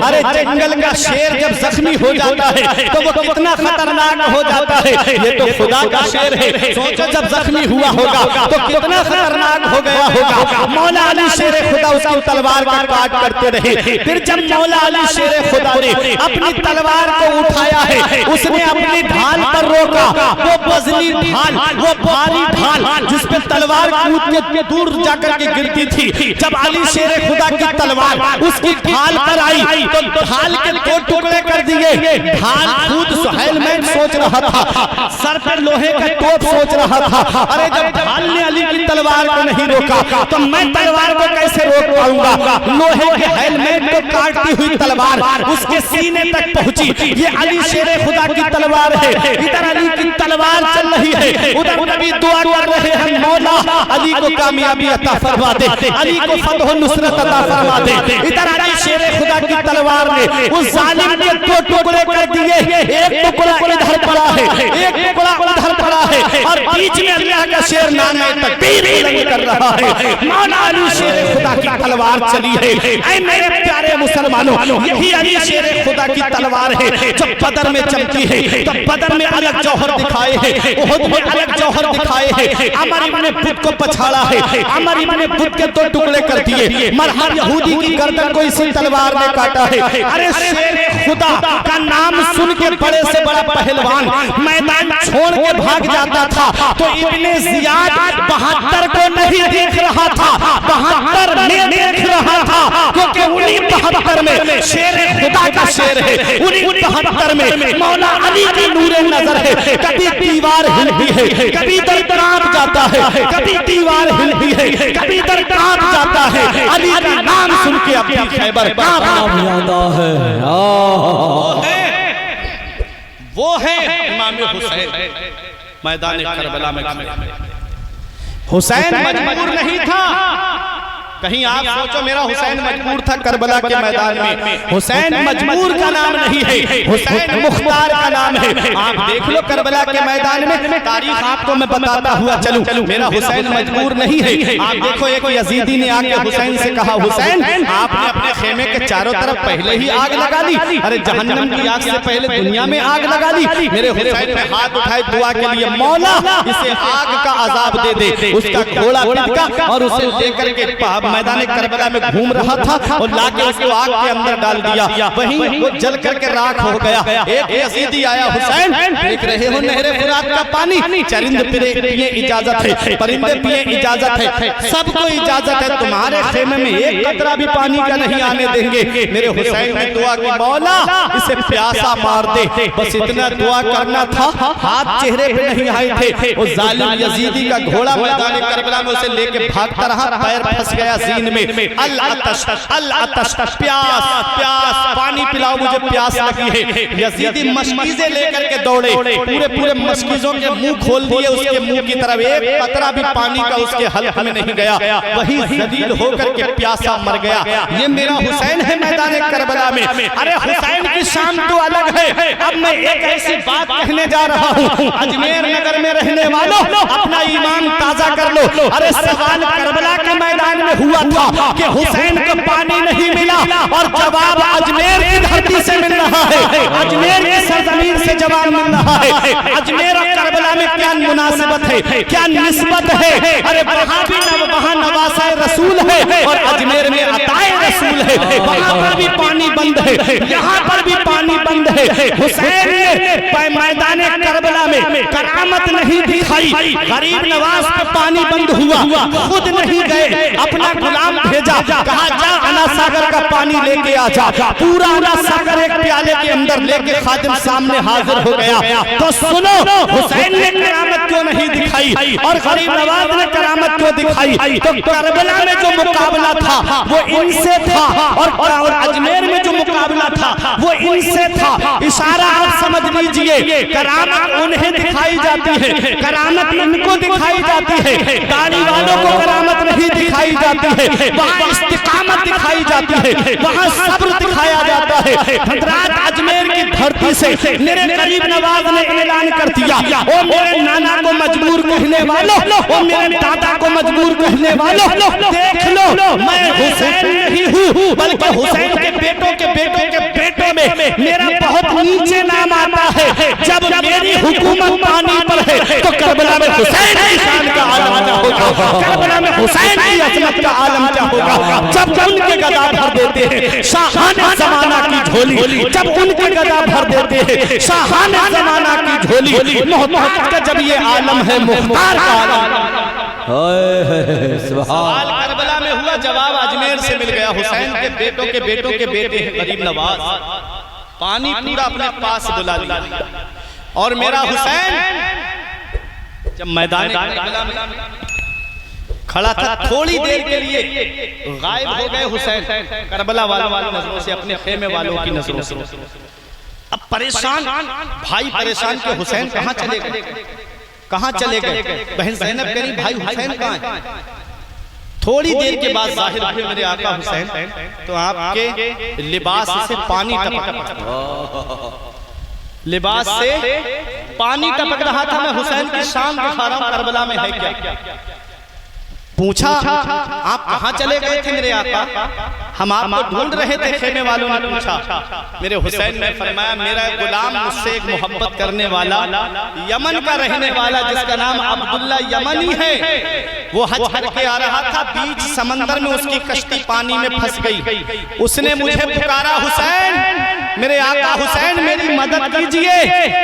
अरे जंगल का शेर जब जख्मी हो जाता है तो वो कितना खतरनाक हो जाता है। ये तो खुदा का शेर है, सोचो जब जख्मी हुआ होगा तो कितना खतरनाक हो गया होगा। मौला अली शेर खुदा उसकी तलवार का काट करते रहे। फिर जब मौला अली शेर खुदा ने अपनी तलवार को उठाया है, उसने अपनी ढाल पर रोका, वो बजली ढाल, वो भारी ढाल जिस पे तलवार कूद के दूर जाकर के गिरती थी, जब अली शेर खुदा की तलवार उसकी ढाल पर आई तो ढाल के दो टुकड़े कर दिए। ढाल खुद सुहैल में सोच रहा था, सर पर लोहे का टोप सोच रहा था, अरे जब ढाल ने अली की तलवार को नहीं रोका तो मैं तलवार को कैसे रोक पाऊंगा। लोहे के हेलमेट को काटती हुई तलवार उसके सीने तक पहुंची। ये अली शेर खुदा की तलवार है, इधर अली की तलवार चल रही है, उधर नबी दुआ कर रहे हैं, मौला अली को कामयाबी अता फरमा दे, अली को फतह नुसरत अता फरमा दे। इधर अली शेर खुदा की तलवार ने उस जालिम के दो टुकड़े कर दिए, एक टुकड़ा इधर पड़ा है, एक टुकड़ा उधर पड़ा है, और बीच में अल्लाह का शेर नामे तकबीर बुलंद कर रहा है। मौला अली शेर खुदा की तलवार चली है। ऐ मेरे प्यारे मुसलमानों, यही अली शेर खुदा की तलवार है जो बदर में चमकी है। तो बदर में अलग जौहर दिखाए हैं, उहुद में अलग जौहर दिखाए हैं। अमर इब्न बुत को पछाड़ा है, अमर इब्न बुत के दो टुकड़े कर दिए। मरहम यहूदी की गर्दन को इसी तलवार ने काटा है। अरे शेर खुदा का नाम सुन के बड़े से बड़ा पहलवान मैदान छोड़ के भाग जाता था, तो इब्ने जियाद 72 को नहीं देख रहा था, 72 में देख रहा था, क्योंकि उन्हीं 72 में शेर खुदा का शेर है, उन्हीं 72 में मौला अली की नूरे नजर है। कभी दीवार हिलती है, कभी दर कांप जाता है, कभी दीवार हिलती है, कभी दर कांप जाता है। अली का नाम सुन के अपनी खैबर कांप जाता है। वो है इमाम हुसैन मैदान करबला में खड़े। हुसैन मजबूर नहीं था, कहीं आप सोचो मेरा हुसैन मजबूर था करबला के मैदान में। हुसैन मजबूर का नाम नहीं है, हुसैन मुख्तार का नाम है। आप देख लो करबला के मैदान में, तारीख आपको मैं बताता हुआ चलूं, मेरा हुसैन मजबूर नहीं है। आप देखो एक यजीदी ने आके हुसैन से कहा, हुसैन आपने अपने खेमे के चारों तरफ पहले ही आग लगा ली, अरे जहन्नम की आग से पहले दुनिया में आग लगा ली। मेरे हुसैन ने हाथ उठाए दुआ के लिए, मौला इसे आग का अजाब दे दे। उसका घोड़ा बिका और उसे लेकर के मैदान करबला में घूम रहा था और लाके उसको आग के अंदर डाल दिया, वहीं वो जल करके राख हो गया। एक यजीदी आया, हुसैन देख रहे हो नहरे फुरात का पानी, चरिंद पिए इजाजत है, परिंदे पिए इजाजत है, सबको इजाजत है, तुम्हारे खेमे में एक कतरा भी पानी का नहीं आने देंगे। मेरे हुसैन ने दुआ की, मौला इसे प्यासा मार दे, बस इतना दुआ करना था। हाथ चेहरे पे नहीं आए थे, वो जालिम यजीदी का घोड़ा मैदान करबला में उसे लेके भागता रहा, पैर फंस गया जीन में। अल अतश प्यास प्यास, पानी पिलाओ मुझे प्यास लगी है। यजीदी मशकीज़े लेकर के दौड़े, पूरे पूरे मशकीज़ों के मुंह खोल दिए, उसके मुंह की तरफ एक कतरा भी पानी का उसके हलक में नहीं गया, वही जलील होकर के प्यासा मर गया। ये मेरा हुसैन है मैदान करबला में। अरे हुसैन की शान तो अलग है। अब मैं एक ऐसी बात कहने जा रहा हूँ, अजमेर नगर में रहने वालों अपना ईमान ताजा कर लो। अरे सवाल करबला के मैदान में हुआ था कि हुसैन को पानी नहीं मिला, और जवाब अजमेर की धरती से मिल रहा है, अजमेर की सरजमीन से जवाब मिल रहा है। अजमेर और करबला में क्या मुनासिबत है, क्या निस्बत है। अरे वहाँ नवासा रसूल है और अजमेर में अताए रसूल है, वहाँ पर भी पानी बंद है, यहाँ पर भी पानी बंद है। हुसैन ने मैदान करबला में करामत नहीं दिखाई, गरीब नवाज पे पानी बंद हुआ, खुद नहीं गए, अपना गुलाम भेजा, कहा जा अना सागर का पानी लेके आ जा। पूरा अना सागर एक प्याले के अंदर लेके खादिम सामने हाजिर हो गया। तो सुनो, हुसैन ने करामत क्यों नहीं दिखाई और गरीब नवाज ने करामत क्यों दिखाई? तो करबला में जो मुकाबला था वो इनसे था, और अजमेर में जो मुकाबला था वो इनसे था। इशारा आप समझ लीजिए, करामत उन्हें दिखाई जाती है, करामत इनको दिखाई जाती है, दाढ़ी वालों को करामत नहीं दिखाई जाती है, वहाँ इस्तिकामत दिखाई जाती है, वहाँ सब्र दिखाया जाता है। हजरात अजमेर की धरती से मेरे गरीब नवाज ने ऐलान कर दिया, ओ मेरे नाना को मजबूर कहने वालों, ओ मेरे दादा को मजबूर कहने वालों, देख लो मैं हुसैन नहीं हूँ बल्कि हुसैन के बेटों के बेटों के बेटों में मेरा बहुत नीचे नाम आता है। जब मेरी हुकूमत पानी पर है तो करबला में हुसैन की शान का आलम क्या होगा, करबला में हुसैन की अजमत का आलम क्या होगा। जब उनके गदा भर देते हैं शाहाने जमाना की झोली, जब उनके गदा भर देते हैं शाहाने जमाना की झोली, मोहब्बत का जब ये आलम है मुख्तार का आलम। सवाल करबला में हुआ, जवाब अजमेर से मिल गया। हुसैन के बेटों के बेटे हैं गरीब नवाज, पानी पूरा अपने पास बुला लिया और मेरा हुसैन जब मैदान करबला में खड़ा था थोड़ी देर के लिए गायब हो गए हुसैन करबला वालों की नजरों से, अपने खेमे वालों की नजरों से। अब परेशान भाई परेशान के हुसैन कहाँ चले गए, कहाँ चले गए। बहन ज़ैनब कह रही भाई हुसैन कहाँ है। थोड़ी देर के बाद जाहिर हुए मेरे आका हुसैन, तो आपके लिबास से पानी टपक, लिबास से पानी टपक रहा था। मैं हुसैन की शान दिखा रहा हूं, करबला में है क्या। पूछा आप कहाँ चले गए थे मेरे आका, हम आपको ढूंढ रहे थे। खेमे वालों ने पूछा, मेरे हुसैन ने फरमाया मेरा गुलाम मुझसे एक मोहब्बत करने वाला यमन का रहने वाला जिसका नाम अब्दुल्ला यमनी है, वो हज करके आ रहा था, बीच समंदर में उसकी कश्ती पानी में फंस गई। उसने मुझे पुकारा, हुसैन मेरे आका हुसैन मेरी मदद कीजिए।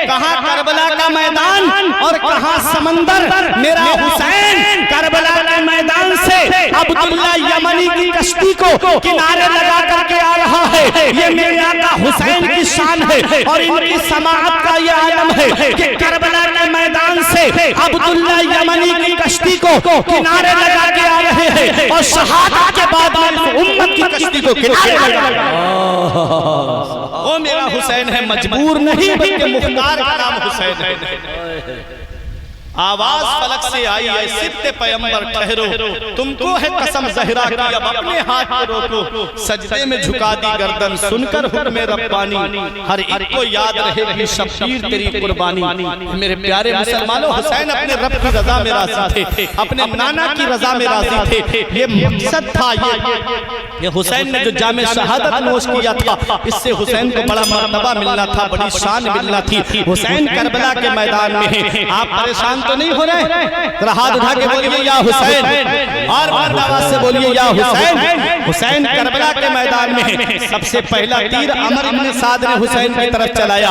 कहाँ करबला का मैदान और कहाँ समंदर। मेरा हुसैन करबला के मैदान से अब्दुल्ला यमनी की कश्ती को किनारे लगा करके आ रहा है। ये मेरे आका हुसैन की शान है और इनकी समाअत का ये आलम है कि करबला के मैदान से अब्दुल्ला यमनी की कश्ती को किनारे लगा के आ रहे हैं और शहादत के बाद उम्मत की कश्ती को किनारे लगा। वो मेरा हुसैन है, मजबूर नहीं बल्कि मुख्तार का नाम हुसैन है। आवाज फलक से आई है, सिद्ध पैगंबर ठहरो, तुमको है कसम ज़हरा की, अब अपने हाथ को रोको, सजदे में झुका दी गर्दन, सुनकर हुक्म रब्बानी, हर एक को याद रहेगी शब्बीर तेरी कुर्बानी। मेरे प्यारे मुसलमानों, हुसैन अपने रब की रजा में राजी थे, अपने नाना की रजा में राजी थे। ये मकसद था, ये हुसैन ने जो जामे शहादत नोश किया था, इससे हुसैन को बड़ा मर्तबा मिलना था, बड़ी शान मिलना थी। हुसैन करबला के मैदान में है, आप परेशान तो नहीं हो रहे, हाथ उठा के बोलिए या हुसैन, और आवाज से बोलिए या हुसैन। हुसैन करबला के मैदान में है। सबसे पहला तीर अमर इब्न साद ने हुसैन की तरफ चलाया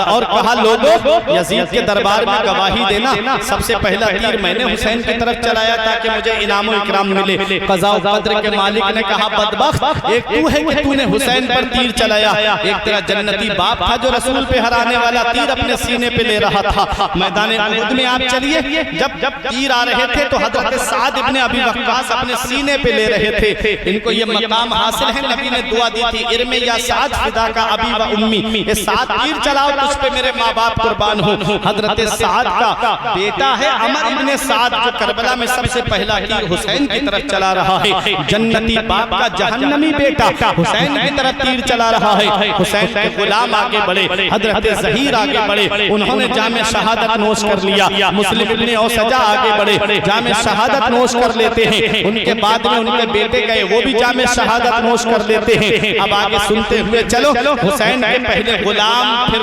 और कहा लोगों यजीद के दरबार में गवाही देना, सबसे पहला तीर मैंने हुसैन की तरफ चलाया ताकि मुझे इनाम और इकराम मिले। क़ज़ा व क़द्र के मालिक ने कहा बदबख्त, एक तू है कि तूने हुसैन पर तीर चलाया, एक तेरा जन्नती बाप था जो रसूल पे हराने वाला तीर अपने सीने पे ले रहा था। मैदान उहद में आप चलिए, जब तीर आ रहे थे तो हज़रत साद इब्ने अबी वक्कास अपने सीने पे ले रहे थे। इनको ये मकाम हासिल है, नबी ने दुआ दी थी, इरमे या साद फिदा का अबी व उम्मी, ये साद तीर चलाओ तुझ पे मेरे माँ बाप कुर्बान हो। हज़रत साद का बेटा है अमर इब्ने साद, जो करबला में सबसे पहला तीर हुसैन की तरफ चला रहा है। जन्नती बाप का जहन्नमी बेटा हुसैन की तरफ तीर चला रहा है। हुसैन के गुलाम आगे बढ़े, हज़रत ज़हीर आगे बढ़े, उन्होंने जामे शहादत नोश कर लिया। मुस्लिम इब्ने औसजा आगे बढ़े, जामे शहादत नोश कर लेते हैं। उनके बाद में उनके बेटे गए, वो भी जामे शहादत नोश कर लेते हैं। अब आगे सुनते हुए चलो, हुसैन के पहले गुलाम, फिर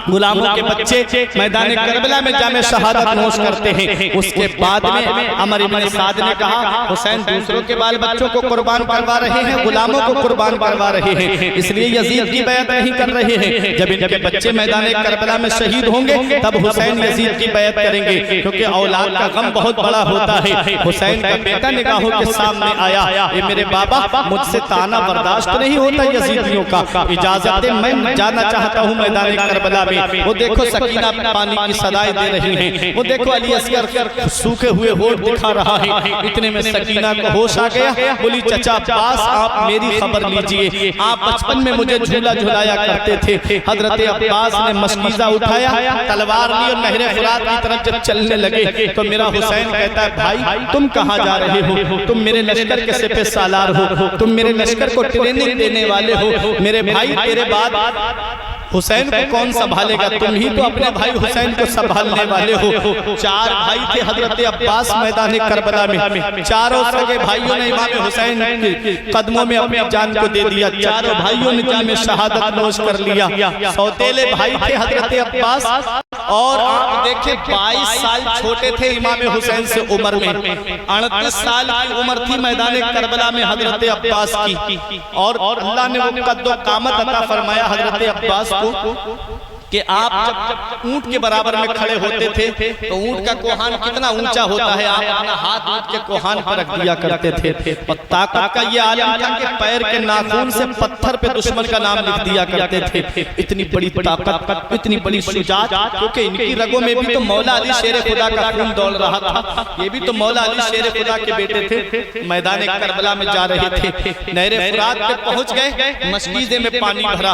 गुलामों के बच्चे मैदान करबला में जामे शहादत नोश करते हैं। उसके बाद में अमर इब्न साद ने कहा हुसैन दूसरों के बाल बच्चों को कुर्बान करवा रहे हैं, गुलामों को कुर्बान करवा रहे हैं, इसलिए यजीद की बैत नहीं कर रहे हैं। जब इनके बच्चे मैदान करबला में शहीद होंगे तब हुसैन यजीद की बैत करेंगे, क्योंकि औलाद का गम बहुत बड़ा होता है। हुसैन का बेटा निगाहों के सामने आया, ये मेरे बाबा मुझसे ताना बर्दाश्त नहीं होता यजीदियों का, इजाजत दे मैं जाना चाहता हूँ मैदान करबला में। में। वो देखो सकीना पानी की सदाई दे रही हैं, वो देखो अली असगर सूखे हुए होठ दिखा रहा है। इतने में सकीना को होश आ गया, बोली चचा अब्बास आप मेरी खबर लीजिए, आप बचपन में मुझे झूला झुलाया करते थे। हजरत अब्बास ने मशकीज़ा उठाया, तलवार ली और नहर फुरात की तरफ जब चलने लगे तो मेरा हुसैन कहता है भाई तुम कहाँ जा रहे हो, तुम मेरे लश्कर के सिपह सालार हो, तुम मेरे लश्कर को ट्रेनिंग देने वाले हो। मेरे भाई तेरे बाद हुसैन को कौन संभालेगा, तुम ही तो अपने भाई हुसैन को संभालने वाले हो। चार भाई थे हजरत अब्बास मैदान करबला में, चारों सगे भाइयों ने इमाम हुसैन के कदमों में अपनी जान को दे दिया, चारों भाइयों ने दिल में शहादत नोश कर लिया। सौतेले भाई थे हजरत अब्बास, और आप देखें 22 साल छोटे थे इमाम हुसैन से उम्र में, 38 साल की उम्र थी मैदान करबला में हजरत अब्बास की। और अल्लाह ने वो कद्दो कामत अता फरमाया हजरत अब्बास कि आप जब ऊंट के बराबर में खड़े होते थे तो ऊंट का कोहान कितना ऊंचा होता है, आप अपना हाथ ऊंट के कोहान पर रख दिया करते थे। और ताकत का ये आलम था कि पैर के नाखून से पत्थर पे दुश्मन का नाम लिख दिया करते थे। इतनी बड़ी ताकत, इतनी बड़ी शुजात, क्योंकि इनकी रगों में भी तो मौला अली शेर खुदा का खून दौड़ रहा था। ये भी तो मौला अली शेर खुदा के बेटे थे। मैदान करबला में जा रहे थे, नहर फुरात पे पहुंच गए, मशकीज़े में पानी भरा,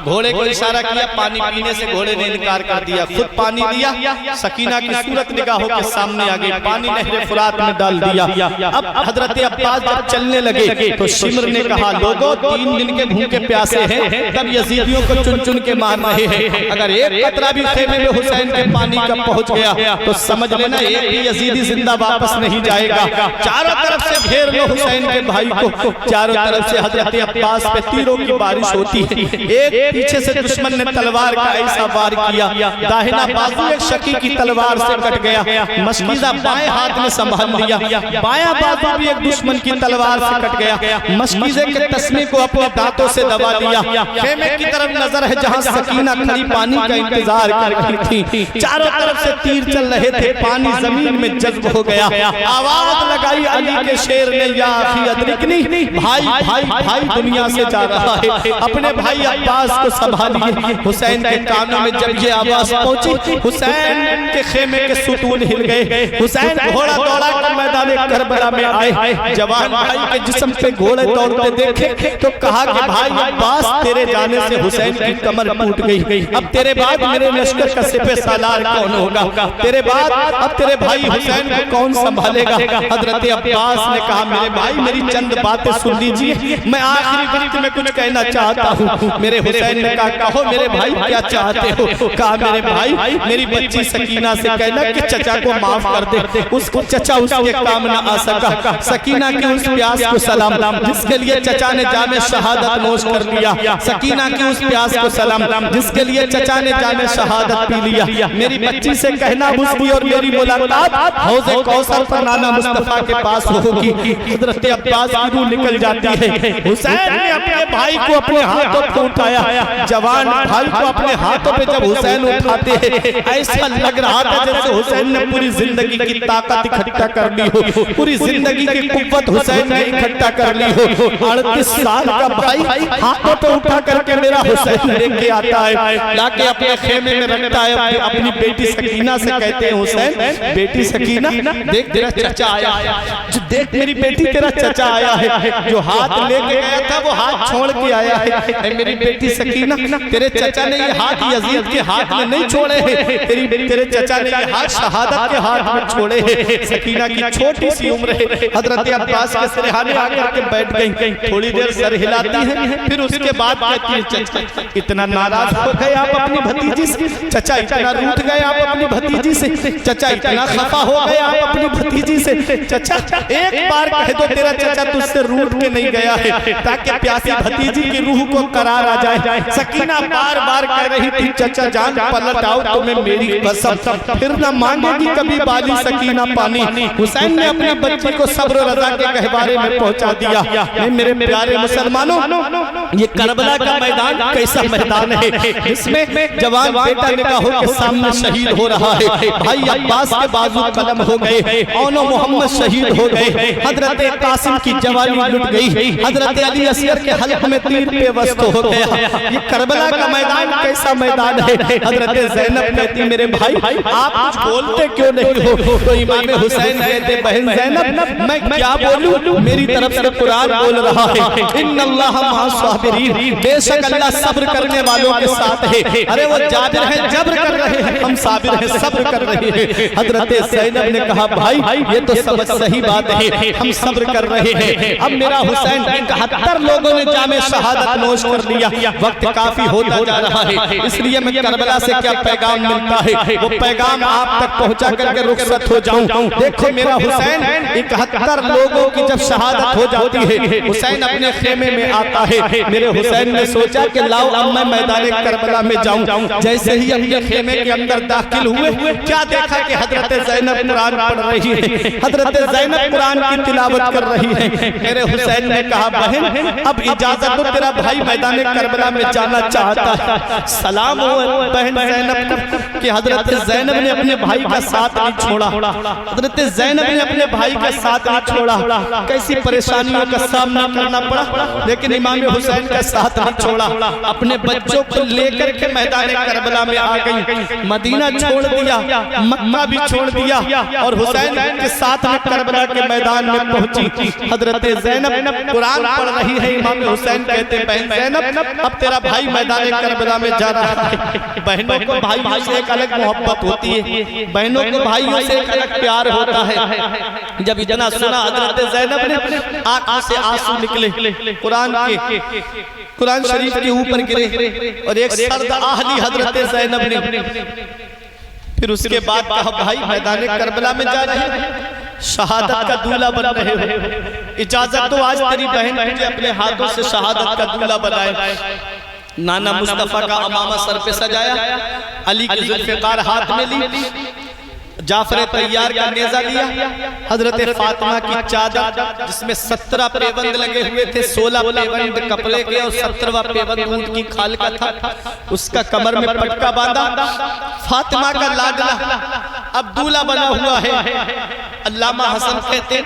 घोड़े को इशारा किया, पानी पीने से घोड़े ने इनकार कर दिया, खुद पानी दिया। सकीना की सूरत निगाहों के सामने आ गई, पानी नहर फुरात में डाल दिया। अब हजरत अब्बास जब चलने लगे तो शिमर ने कहा लोगों 3 दिन के भूखे प्यासे हैं, तब यजीदियों को चुन चुन के मार रहे हैं। अगर एक कतरा भी खेमे में हुसैन के पानी का पहुंच गया तो समझ लेना एक भी यजीदी जिंदा वापस नहीं जाएगा। चारों तरफ से घेर लो हुसैन के भाई को, चारों तरफ से हजरत अब्बास पे तीरों की बारिश होती है। एक पीछे से दुश्मन ने तलवार का ऐसा वार किया, दाहिना बाजू एक शकी की तलवार से कट गया, मशकीज़ा बाएं हाथ में संभाल लिया, बायां बाजू भी एक दुश्मन की तलवार से कट गया, मशकीज़े के तस्मे को अपने दांतों से दबा लिया। खेमे की तरफ नजर है जहां सकीना खड़ी पानी का इंतजार कर रही थी, चारों तरफ से तीर चल रहे थे, पानी जमीन में जज्ब हो गया। आवाज लगाई अली के शेर ने, या अखी अदरिकनी, भाई भाई भाई दुनिया से जा रहा है, अपने भाई अब्बास को संभालिए। हुसैन के कानों में जब ये आवाज पहुंची, हुसैन के खेमे के सुतून हिल गए। हुसैन घोड़ा दौड़ा कर मैदान करबला में आए, जवान भाई के जिस्म पे घोड़े दौड़ते देखे तो कहा कि भाई अब्बास तेरे जाने से हुसैन की कमर टूट गई, अब तेरे बाद मेरे लश्कर का सिपह सालार कौन होगा, तेरे बाद अब तेरे भाई हुसैन को कौन संभालेगा। हजरत अब्बास ने कहा मेरे भाई मेरी चंद बातें सुन लीजिए, मैं आखिरी वक्त में कुछ कहना चाहता हूँ। मेरे हुसैन ने कहा कहो मेरे भाई क्या चाहते हो। कहा मेरे भाई मेरी बच्ची सकीना से कहना कि चचा को माफ कर दे, उसको चचा उसके काम ना आ सका। सकीना की उस प्यास को सलाम जिसके लिए चचा ने जामे शहादत नोश कर लिया, सकीना की उस प्यास को सलाम जिसके लिए चचा ने जामे शहादत पी लिया। मेरी बच्ची से कहना उसकी और मेरी मुलाकात हौज़े कौसर पर नाना मुस्तफा के पास होगी। हजरत अब्बास की रूह निकल जाती है। हुसैन ने अपने भाई को अपने हाथों पे उठाया, जवान भाई को अपने हाथों पे जब हुसैन उठाते हैं ऐसा लग रहा था जैसे हुसैन ने पूरी जिंदगी की ताकत इकट्ठा कर ली हो, पूरी जिंदगी की कुव्वत हुसैन ने इकट्ठा कर ली हो। 38 साल का भाई हाथों पे उठा करके मेरा हुसैन लेके आता है, लाके अपने खेमे में रखता है, अपनी बेटी सकीना से कहते हैं हुसैन बेटी सकीना देख तेरा चचा आया है, देख मेरी बेटी तेरा चचा आया है, जो हाथ लेके गया था वो हाथ छोड़ के आया है। मेरी बेटी सकीना तेरे चचा ने ये हाथ यजीद के हाथ में नहीं छोड़े हैं, तेरे चचा ने ये हाथ शहादत के हाथ में छोड़े हैं। सकीना की छोटी सी उम्र है, हजरत अब्बास के सिरहाने आकर के बैठ गई, थोड़ी देर सर हिलाती है, फिर उसके बाद कहती है चचा इतना नाराज हो गए आप अपनी भतीजी से, चचा इतना रूठ गए आप अपनी भतीजी से, चचा इतना खफा हो गए आप अपनी भतीजी से, चचा एक बार कह दो तेरा चचा तुझसे रूठ के नहीं गया है, ताकि प्यासी भतीजी की रूह को करार आ जाए। सकीना बार बार कह रही थी चचा जान पलट आओ तुम्हें मेरी कसम, फिर न मांगेगी कभी बाली सकीना पानी। हुसैन ने अपनी बच्ची को सब्र रजा के गहवारे में पहुंचा दिया। मेरे प्यारे मुसलमानों, ये करबला का मैदान कैसा मैदान है, इसमें जवान बेटा निगाहों के सामने शहीद हो रहा है। भाई अब्बास के बाजू कलम हो गए, औनो मोहम्मद शहीद हो गए, हजरत कासिम की जवानी लुट गई, हजरत अली असगर के हल्क में तीर पे वस्त हो गया। ये करबला का मैदान कैसा मैदान है। हजरत ज़ैनब कहती मेरे भाई आप कुछ बोलते क्यों नहीं हो? तो इमाम हुसैन कहते बहन ज़ैनब मैं क्या बोलूं, मेरी तरफ से कुरान बोल रहा है इन्नल्लाह मअस साबिरीन, बेशक अल्लाह सब्र करने वालों के साथ है। अरे वो जाबिर है जब्र कर रहे हैं, हम साबिर हैं सब्र कर रहे हैं। हजरत ज़ैनब ने कहा भाई ये तो समझ सही बात है, हम सब्र कर रहे हैं। अब मेरा हुसैन 71 लोगों ने जामे शहादत नोश कर लिया, वक्त काफी होता जा रहा है, इसलिए मैं करबला से क्या पैगाम मिलता है वो पैगाम आप तक पहुंचा करके रुखसत हो जाऊं। देखो मेरा हुसैन 71 लोगों की जब शहादत हो जाती है, हुसैन अपने खेमे में आता है। मेरे हुसैन ने सोचा कि लाओ अब मैं मैदान करबला में जाऊं। जैसे ही अपने खेमे के अंदर दाखिल हुए, क्या देखा कि हजरत ज़ैनब कुरान पढ़ रही है, हजरत ज़ैनब कुरान की तिलावत कर रही है। मेरे हुसैन ने कहा बहन अब इजाजत दो, तेरा भाई मैदान करबला में जाना चाहता है। सलाम हो बहन ज़ैनब को कि हजरत ज़ैनब ने अपने भाई का साथ नहीं छोड़ा, हजरत ज़ैनब ने अपने भाई का साथ नहीं छोड़ा। कैसी परेशानियों का सामना करना पड़ा, लेकिन इमाम हुसैन का साथ नहीं छोड़ा। अपने बच्चों को लेकर के मैदान करबला में आ गई, मदीना छोड़ दिया, मक्का भी छोड़ दिया और हुसैन के साथ में करबला के मैदान में पहुंची। हजरत ज़ैनब कुरान पढ़ रही है, इमाम हुसैन कहते बहन ज़ैनब अब तेरा भाई मैदान करबला में जा रहा है। बहनों को भाइयों से एक अलग मोहब्बत होती है, बहनों को भाइयों से एक अलग प्यार होता है। जब इतना सुना हजरत ज़ैनब ने आंखों से आंसू निकले, कुरान शरीफ के ऊपर गिरे और एक सर्द आह ली हजरत ज़ैनब ने। फिर उसके बाद कहा भाई मैदान करबला में जा रहे हैं, शहादत का दूल्हा बन रहे हो, इजाजत दो आज तेरी बहन मुझे अपने हाथों से शहादत का दूल्हा बनाए। नाना मुस्तफा का अमामा सर पे सजाया, अली की जुल्फ़िकार हाथ में ली, जाफर तैयार का नेज़ा लिया, हजरत फातिमा की चादर जिसमें 17 पेबंद लगे हुए थे, 16 पेबंद कपड़े के और 17वां पेबंद ऊंट की खाल का था, उसका कमर में पटका बांधा। फातिमा का लाडला अब दूल्हा बना हुआ है। अल्लामा हसन कहते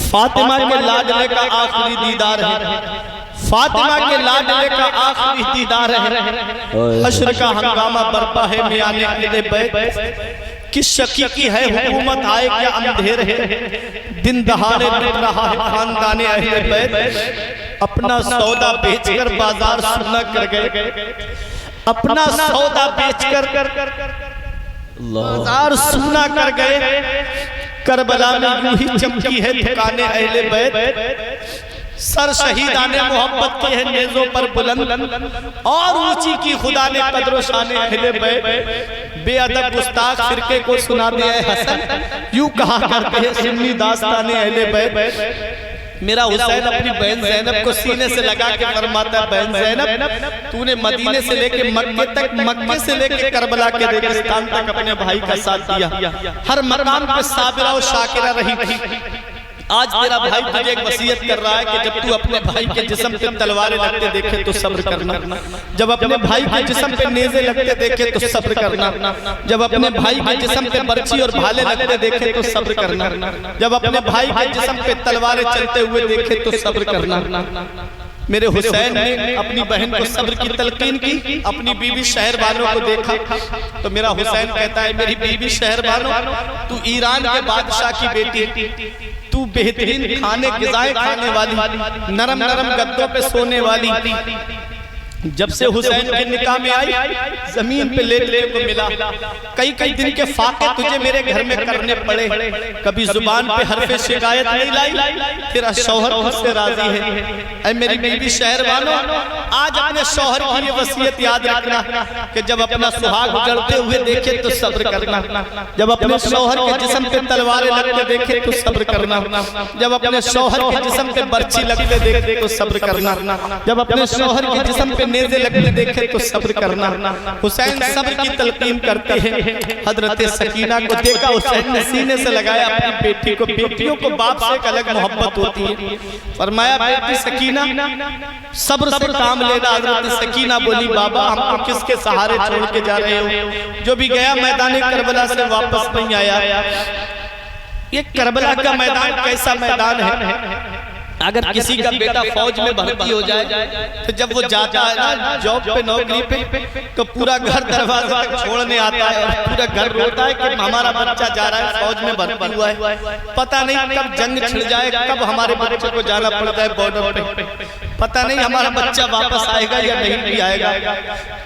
फातिमा के लाडले का आखिरी दीदार है, फातिमा के लाडले का आखिरी दीदार है। हश्र का हंगामा बरपा है मियाने अहले बैत, किस शकी की है हुकूमत आए क्या अंधेर है, दिन दहाड़े लुट रहा है खानदाने अहले बैत। अपना सौदा बेचकर बाजार सुना कर गए, अपना सौदा बेचकर बाजार सुना कर गए। करबला में यूं ही चमकी है दुकाने अहले बैत, सर शहीदाने मोहब्बत के है नेज़ों पर बुलंद और ऊंची की खुदा ने कद्र शान अहले बैत। बेअदब गुस्ताख फिरके को सुनाते हैं हसन, यूं कहा करते हैं सुन्नी दास्ताने अहले बैत। मेरा हुसैन अपनी बहन ज़ैनब को सीने से लगा के फरमाता है बहन ज़ैनब तूने मदीने से लेके मक्के तक, मक्के से लेके करबला के रेगिस्तान तक अपने भाई का साथ दिया, हर मकाम पे साबिरा और शाकिरा रही। आज तेरा भाई तुझे एक वसीयत कर रहा है कि जब तू अपने भाई के जिस्म पे तलवारें लगते देखे तो सब्र करना, जब अपने भाई के जिस्म पे नेज़े लगते देखे तो सब्र करना, जब अपने भाई के जिस्म पे बर्छी और भाले लगते देखे तो सब्र करना, जब अपने भाई के जिस्म पे तलवारें चलते हुए देखे तो सब्र करना। मेरे हुसैन ने अपनी बहन को सब्र की तलकीन की, अपनी बीवी शहरबानों को देखा तो मेरा हुसैन कहता है मेरी बीवी शहरबानों तू ईरान के बादशाह की बेटी, तू बेहतरीन खाने गिज़ाएं खाने वाली, नरम नरम गद्दों पे सोने वाली। जब से हुसैन के निकाह में आई जमीन पे लेटने को मिला, कई कई दिन के फाके तुझे मेरे घर में करने पड़े, कभी जुबान पे हरफे शिकायत नहीं लाई, तेरा शौहर मुझसे राजी है। ऐ मेरी बीवी शहरबानों आज अपने शौहर की ये वसीयत याद रखना कि जब अपना सुहाग जलते हुए देखे तो सब्र करना, जब अपने शौहर के जिस्म पे तलवारें लगते देखे तो सब्र करना, जब अपने शौहर के जिस्म पे बर्छी लगते देखे तो सब्र करना, जब अपने शौहर के जिस्म पे नेज़े लगते देखे तो सब्र करना। हुसैन सब्र की तलकीन करते हैं। हजरत सकीना को देखा, हुसैन ने सीने से लगाया अपनी बेटी को। बेटियों को बाप से एक अलग मोहब्बत होती है। फरमाया बेटी सकीना सब्र से काम लेना। हजरत सकीना बोली बाबा हमको किसके सहारे छोड़ के जा रहे हो, जो भी गया मैदान करबला से वापस नहीं आया। ये करबला का मैदान कैसा मैदान है, अगर किसी का बेटा फौज में भर्ती हो जाए तो जब वो जाता है ना जॉब पे, नौकरी पे, तो पूरा घर दरवाजे तक छोड़ने आता है और पूरा घर रोता है कि हमारा बच्चा जा रहा है, फौज में भर्ती हुआ है। पता नहीं कब जंग छिड़ जाए, कब हमारे बच्चे को जाना पड़ता है बॉर्डर पे, पता नहीं हमारा बच्चा वापस आएगा या नहीं भी आएगा।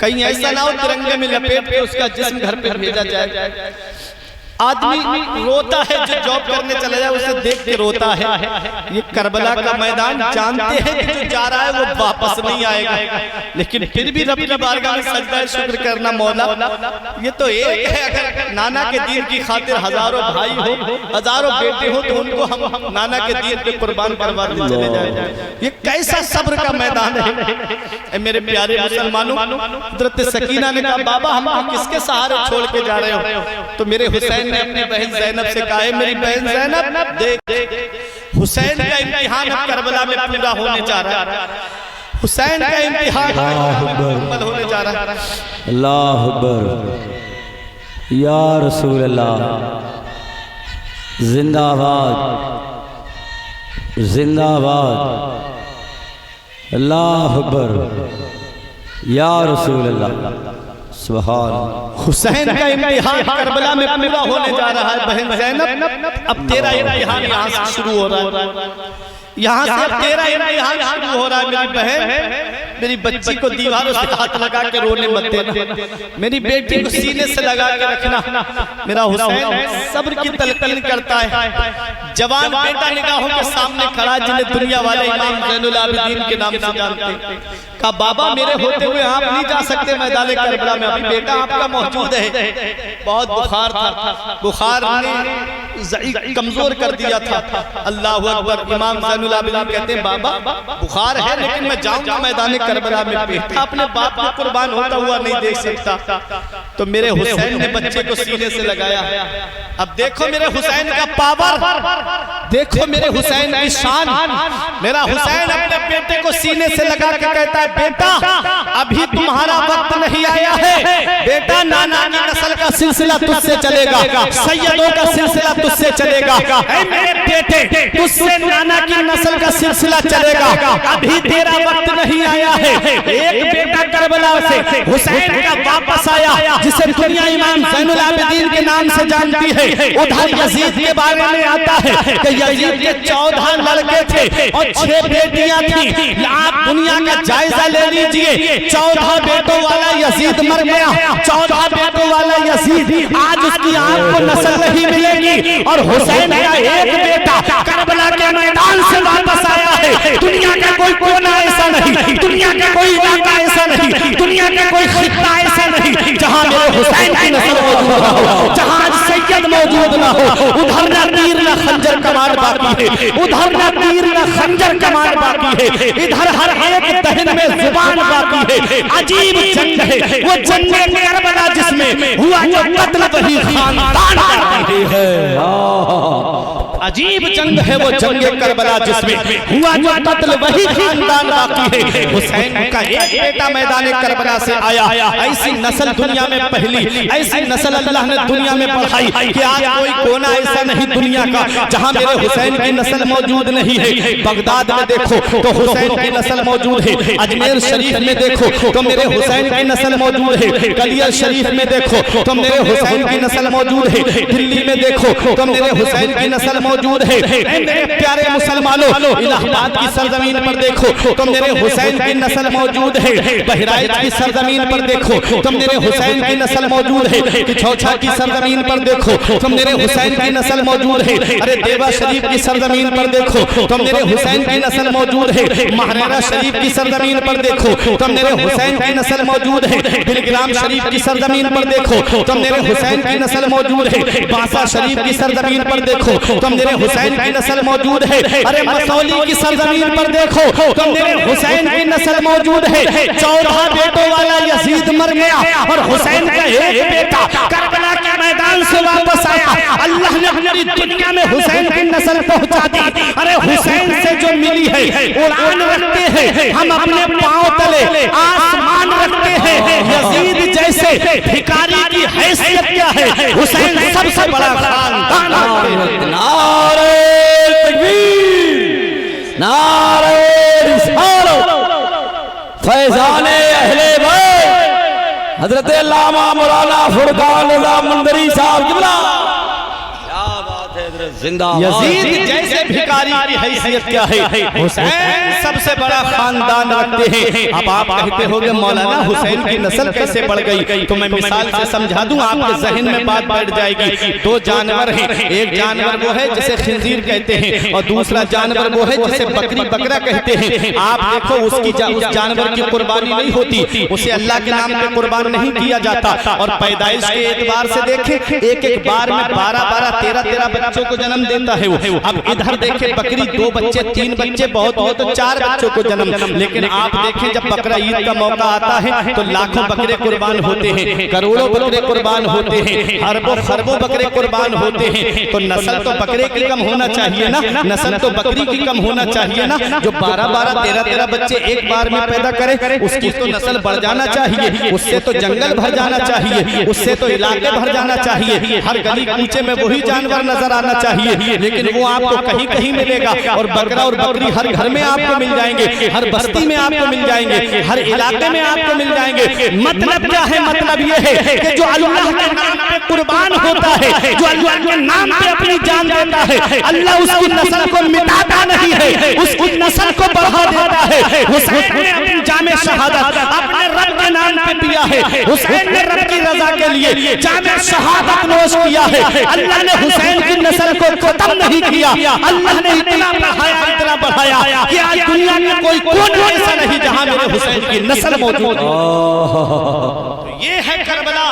कहीं ऐसा ना हो तिरंगे में लपेट के उसका जिस्म घर पे भेजा जाए। आदमी रोता है जो जॉब करने चला जाए, उसे देख के रोता है। ये करबला का मैदान जानते हैं कि जो जा रहा है वो वापस नहीं आएगा, लेकिन फिर भी रब की बारगाह में सजदा शुक्र करना, मौला ये तो एक है। अगर नाना के दीन की खातिर हजारों भाई हो, हजारों बेटे हो, तो उनको हम नाना के दीन पे कुर्बान करवा के चले जाए। ये कैसा सब्र का मैदान है। मेरे प्यारे मुसलमानों, हज़रत सकीना ने कहा बाबा हम किसके सहारे छोड़ के जा रहे हो? तो मेरे हुसैन ने अपनी बहन ज़ैनब से कहा, मेरी बहन ज़ैनब देख, हुसैन का इम्तिहान करबला में पूरा होने जा रहा है। हुसैन का इम्तिहान मुकम्मल होने जा रहा है। अल्लाह अकबर, या रसूल अल्लाह, जिंदाबाद जिंदाबाद, अल्लाह अकबर, या रसूल अल्लाह, सुभान। हुसैन का इम्तिहान करबला में पूरा होने जा रहा है। बहन ज़ैनब, अब तेरा इम्तिहान यहाँ से शुरू हो रहा है, यहाँ से अब तेरा इम्तिहान शुरू हो रहा है। मेरी बहन, मेरी बच्ची को दीवारों से हाथ लगा के रोने मत देना, मेरी बेटी को सीने से लगा के रखना। मेरा हुसैन सब्र की तलकीन करता है। जवान बेटा निगाहों के सामने खड़ा, जिन्हें दुनिया वाले इमाम ज़ैनुल आबिदीन के नाम से जानते हैं। कहा बाबा मेरे होते हुए आप नहीं जा सकते मैदान करबला में, अभी बेटा आपका मौजूद है। बहुत बुखार था, बुखार ने कमजोर कर दिया था। अल्लाह अकबर। इमाम ज़ैनुल आबिदीन कहते हैं बाबा बुखार है लेकिन मैं जाऊंगा मैदान करबला में, बेटा अपने बाप को कुर्बान होता हुआ नहीं देख सकता। तो मेरे हुसैन ने बच्चे को सीने से लगाया। अब देखो मेरे हुसैन का पावर, देखो मेरे हुसैन की शान। मेरा हुसैन अपने बेटे को सीने से लगा के कहता है बेटा अभी तुम्हारा वक्त नहीं आया है, बेटा नाना की नस्ल का सिलसिला तुझसे चलेगा, सैयदों का सिलसिला तुझसे चलेगा। मेरे बेटे तुझसे नाना की नस्ल का सिलसिला चलेगा, अभी तेरा वक्त नहीं आया है। एक बेटा करबला से हुसैन का वापस आया, जिसे दुनिया इमाम ज़ैनुल आबिदीन के नाम से जानती है। उधर यजीद के बारे में आता है कि यजीद के 14 लड़के थे और 6 बेटियां थी। आप दुनिया का जायजा ले लीजिए, 14 बेटों वाला यजीद मर गया, 14 बेटों वाला यजीद आज उसकी आपको नस्ल नहीं मिलेगी। और हुसैन का एक बेटा करबला के मैदान से वापस आया है। दुनिया का कोई कोना ऐसा नहीं, दुनिया का कोई इलाका ऐसा नहीं, दुनिया का कोई खित्ता ऐसा नहीं जहां मेरे हुसैन की नस्ल मौजूद ना हो, जहां सैयद मौजूद ना हो। उधर न तीर न खंजर कमान बाकी है, उधर न तीर न खंजर कमान बाकी है, इधर हर एक दहन में जुबान बाकी है। अजीब जंग है वो जंग करबला जिसमें हुआ जो कत्ल वही खानदान बाकी है। अजीब जंग है वो जंग करबला जिसमें हुआ जो कत्ल वही खानदान बाकी है। हुसैन का एक बेटा मैदान करबला से आया। ऐसी नस्ल दुनिया में पहली, ऐसी नस्ल अल्लाह ने दुनिया में बढ़ाई कि आज कोई कोना ऐसा नहीं दुनिया का जहां मेरे हुसैन की नस्ल मौजूद नहीं है। बगदाद में देखो तो हुसैन की नस्ल मौजूद है, अजमेर शरीफ में देखो तो मेरे हुसैन की नस्ल मौजूद है, गलियर शरीफ में देखो तो मेरे हुसैन की नस्ल मौजूद है, दिल्ली में देखो तो मेरे हुसैन की नस्ल मौजूद है। मेरे प्यारे मुसलमानों, इलाहाबाद की सरजमीन पर देखो तो मेरे हुसैन की नस्ल मौजूद है, बहराइच की सरजमीन पर देखो तो मेरे हुसैन की नस्ल मौजूद है, किछौछा की सरजमीन पर देखो तो मेरे हुसैन की नस्ल मौजूद है। अरे देवा शरीफ की सरजमीन पर देखो तो मेरे हुसैन की नस्ल मौजूद है, महाराणा शरीफ की सरजमीन पर देखो तो मेरे हुसैन की नस्ल मौजूद है, बिलग्राम शरीफ की सरजमीन पर देखो तो मेरे हुसैन की नस्ल मौजूद है, बांसा शरीफ की सरजमीन पर देखो तो मेरे हुसैन की नस्ल मौजूद है। अरे मसौली की सरजमीन पर देखो तो मेरे हुसैन की नस्ल मौजूद है। 14 बेटों वाला यजीद मर गया और हुसैन का एक बेटा करबला के मैदान से वापस आया। अल्लाह ने पूरी दुनिया में हुसैन की नस्ल पहुंचा दी। अरे हुसैन से जो मिली है उड़ान रखते हैं, हम अपने पांव तले आसमान रखते हैं। यजीद जैसे भिखारी की हैसियत क्या है, हुसैन सबसे बड़ा खानदान। नारे तकबीर, नारे फैजान अहले बैत हजरत अल्लामा मौलाना फुरकान निज़ाम मंदरी साहब किबला। क्या बात है हजरत, जिंदाबाद। यजीद जैसे भिखारी की हैसियत क्या है, हुसैन सबसे बड़ा खानदान रखते हैं। अब आप कहते होंगे मौलाना हुसैन की नस्ल कैसे बढ़ गई, तो मैं मिसाल से समझा दूं, आपके जहन में बात बैठ जाएगी। दो जानवर हैं, एक जानवर वो है जिसे खिंजीर कहते हैं और दूसरा जानवर वो है जिसे बकरी बकरा कहते हैं। आप देखो उस जानवर की कुर्बानी नहीं होती, उसे अल्लाह के नाम पे कुर्बान नहीं किया जाता। और पैदाइश के एतबार से देखें, एक एक बार में 12-12, 13-13 बच्चों को जन्म देता है वो। अब इधर देखें, बकरी 2 बच्चे 3 बच्चे बहुत हो तो 4 बच्चों को जन्म। लेकिन आप देखें जब बकरा ईद का मौका आता है तो लाखों बकरे कुर्बान होते हैं, करोड़ों बकरे कुर्बान होते हैं, अरबों खरबों बकरे कुर्बान होते हैं। तो नस्ल तो बकरे की कम होना चाहिए ना, नस्ल तो बकरी की कम होना चाहिए ना। जो 12-12, 13-13 बच्चे एक बार में पैदा करे उसकी तो नस्ल बढ़ जाना चाहिए, उससे तो जंगल भर जाना चाहिए, उससे तो इलाके भर जाना चाहिए, हर गली कूचे में वही जानवर नजर आना चाहिए। लेकिन वो आपको कहीं कहीं मिलेगा और बकरा और बकरी हर घर में आपको मिल जाएंगे, हर बस्ती में आपको मिल जाएंगे, हर इलाके में आपको मिल जाएंगे। मतलब क्या है, मतलब ये है कि जो अल्लाह के नाम पे कुर्बान होता है, जो अल्लाह के नाम पे अपनी जान देता है, अल्लाह उसकी नस्ल को मिटाता नहीं है, उसकी नस्ल को बढ़ा देता है। हुसैन ने अपनी जामे शहादत अपने रब के नाम पे दिया है, हुसैन ने रब की रजा के लिए जामे शहादत नोश किया है। अल्लाह ने हुसैन की नस्ल को खत्म नहीं किया, अल्लाह ने इतना बढ़ाया कि आज दुनिया में कोई कोना ऐसा नहीं जहां मेरे हुसैन की नस्ल मौजूद है। ये है करबला।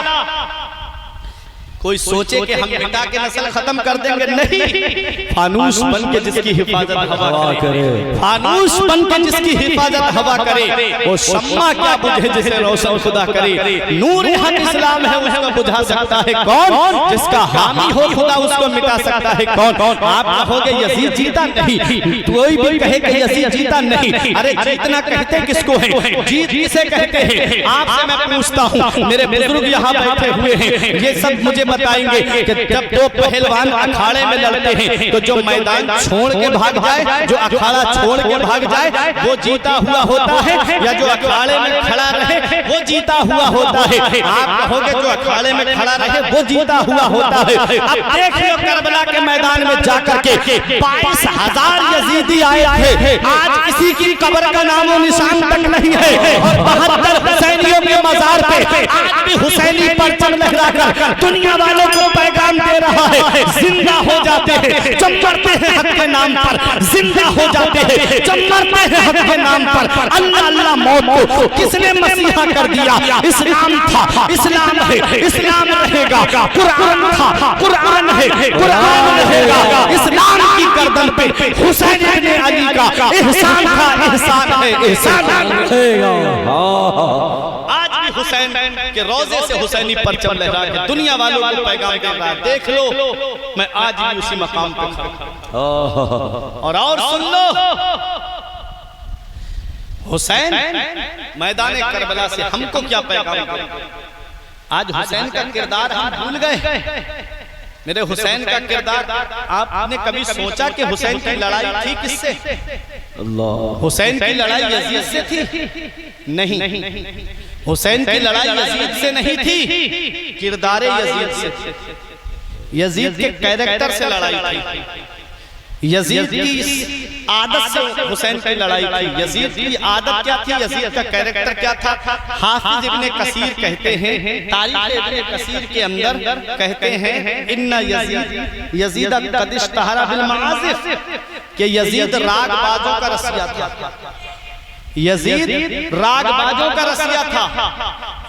कोई सोचे कि हम मिटा के नस्ल खत्म कर देंगे, नहीं। फानूस बन के जिसकी हिफाजत हवा करे, फानूस बन के जिसकी हिफाजत हवा करे, वो शम्मा क्या बुझे जिसे रोशन खुदा करे। नूर हक इस्लाम है उसको बुझा सकता है कौन, जिसका हामी हो खुदा उसको मिटा सकता है कौन। आप कहोगे यजीद जीता, नहीं। कोई भी कहे कि यजीद जीता, नहीं। अरे जीतना कहते किसको है, जीत किसे कहते हैं। आपसे मैं पूछता हूँ, मेरे बुजुर्ग यहाँ बैठे हुए हैं, ये सब मुझे बताएंगे कि जब 2 पहलवान अखाड़े में लड़ते हैं तो जो मैदान छोड़ के भाग जाए, जो अखाड़ा छोड़ के भाग जाए वो जीता हुआ होता है, या जो अखाड़े में खड़ा रहे वो जीता हुआ होता है। आप कहोगे जो अखाड़े में खड़ा रहे वो जीता हुआ होता है। अब देख लो करबला के मैदान में जाकर के 22,000 यजीदी आए थे, आज किसी की कब्र का नामो निशान तक नहीं है। और 72 हुसैनियों के मजार पे आज भी हुसैनी परचम लहराकर दुनिया वालों को पैगाम दे रहा है, जिंदा हो जाते हैं जब मरते हैं हक के नाम पर, जिंदा हो जाते हैं जब मरते हैं हक के नाम पर। अल्लाह अल्लाह मौत को किसने मसीहा कर दिया, इस्लाम था, इस्लाम है, इस्लाम रहेगा। कुरान था, कुरान है, कुरान रहेगा। इस्लाम की गर्दन पे हुसैन इब्ने अली का एहसान था, एहसान है, एहसान रहेगा। आज भी हुसैन के रोजे से हुसैनी परचम लहरा के दुनिया वालों को पैगाम दे रहा है। देख लो, मैं आज भी उसी मकाम पे खड़ा। और सुन लो, हुसैन मैदान करबला से हमको क्या पैगाम दे। आज हुसैन का किरदार हम भूल गए। मेरे हुसैन का किरदार, आपने कभी सोचा कि हुसैन की लड़ाई थी किससे? हुसैन की लड़ाई यजीद से थी? नहीं, हुसैन की लड़ाई यजीद से नहीं थी, किरदार यजीद से थी। यजीद के कैरेक्टर से लड़ाई थी, यजीद की आदत से हुसैन की लड़ाई थी। यजीद की आदत क्या थी, यजीद का कैरेक्टर क्या था? हाफिज इब्ने कसीर कहते हैं, तारीख इब्ने कसीर के अंदर कहते हैं, इन्ना यजीद क़द इश्तहरा बिल मआज़िफ़, कि यजीद राग बाजों का रसिया था। यजीद राग बाजों का रसिया था,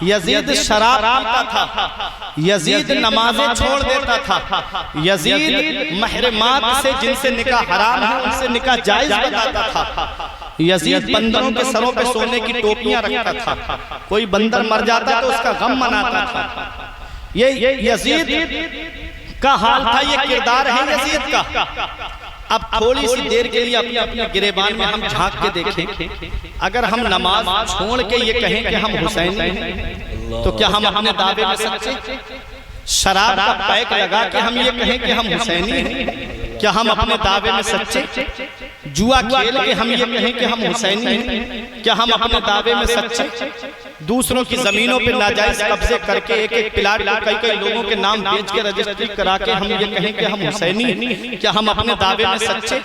यजीद शराब पीता था, यजीद नमाजें छोड़ देता था, यजीद महरमात से जिनसे निकाह हराम है उनसे निकाह जायज बताता था, यजीद बंदरों के सरों पे सोने की टोपियां रखता था, कोई बंदर मर जाता तो उसका गम मनाता था। ये यजीद का हाल था, ये किरदार है यजीद का। अब थोड़ी सी देर के लिए अपने अपने गिरेबान में हम झांक के देखें, अगर हम नमाज छोड़ के ये कहें कि हम हुसैनी हैं, तो क्या हम अपने दावे में सच्चे? शराब का पैक लगा के हम ये कहें कि हम हुसैनी हैं, क्या हम अपने दावे में सच्चे? जुआ खेल के हम ये कहें कि हम हुसैनी हैं? क्या हम अपने दावे में सच्चे? दूसरों की जमीनों पे नाजायज कब्जे करके एक एक प्लाट को कई लोगों के नाम बेच के रजिस्ट्री करा के हम ये कहें कि हम हुसैनी हैं? क्या हम अपने दावे में सच्चे?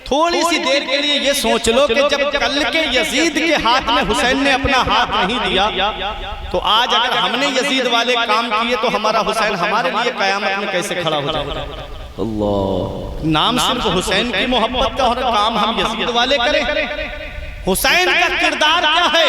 थोड़ी सी देर के लिए ये सोच लो कि जब कल के यजीद के हाथ में हुसैन ने अपना हाथ नहीं दिया, तो आज अगर हमने यजीद वाले काम किए तो हमारा हुसैन हमारे लिए कयामत में कैसे खड़ा हो जाएगा? अल्लाह, नाम सिर्फ हुसैन की मोहब्बत का और काम हम यजीद वाले करें। हुसैन का किरदार क्या है,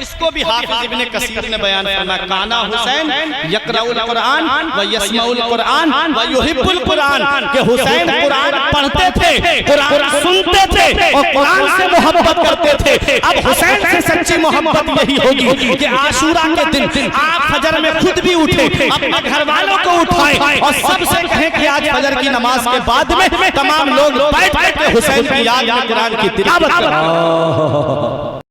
इसको भी हाफिज इब्ने कसीर ने बयान करना। काना हुसैन यक़राउल कुरान व यस्माउल कुरान व युहिब्बुल कुरान, कि हुसैन कुरान पढ़ते थे, कुरान सुनते थे और कुरान से मोहब्बत करते थे। अब हुसैन से सच्ची मोहब्बत यही होगी कि आशूरा के दिन आप फजर में खुद भी उठे, अपने घर वालों को उठाएं और सबसे कहें कि आज फजर की नमाज के बाद में तमाम लोग बैठ के हुसैन की याद में कुरान की तिलावत करें।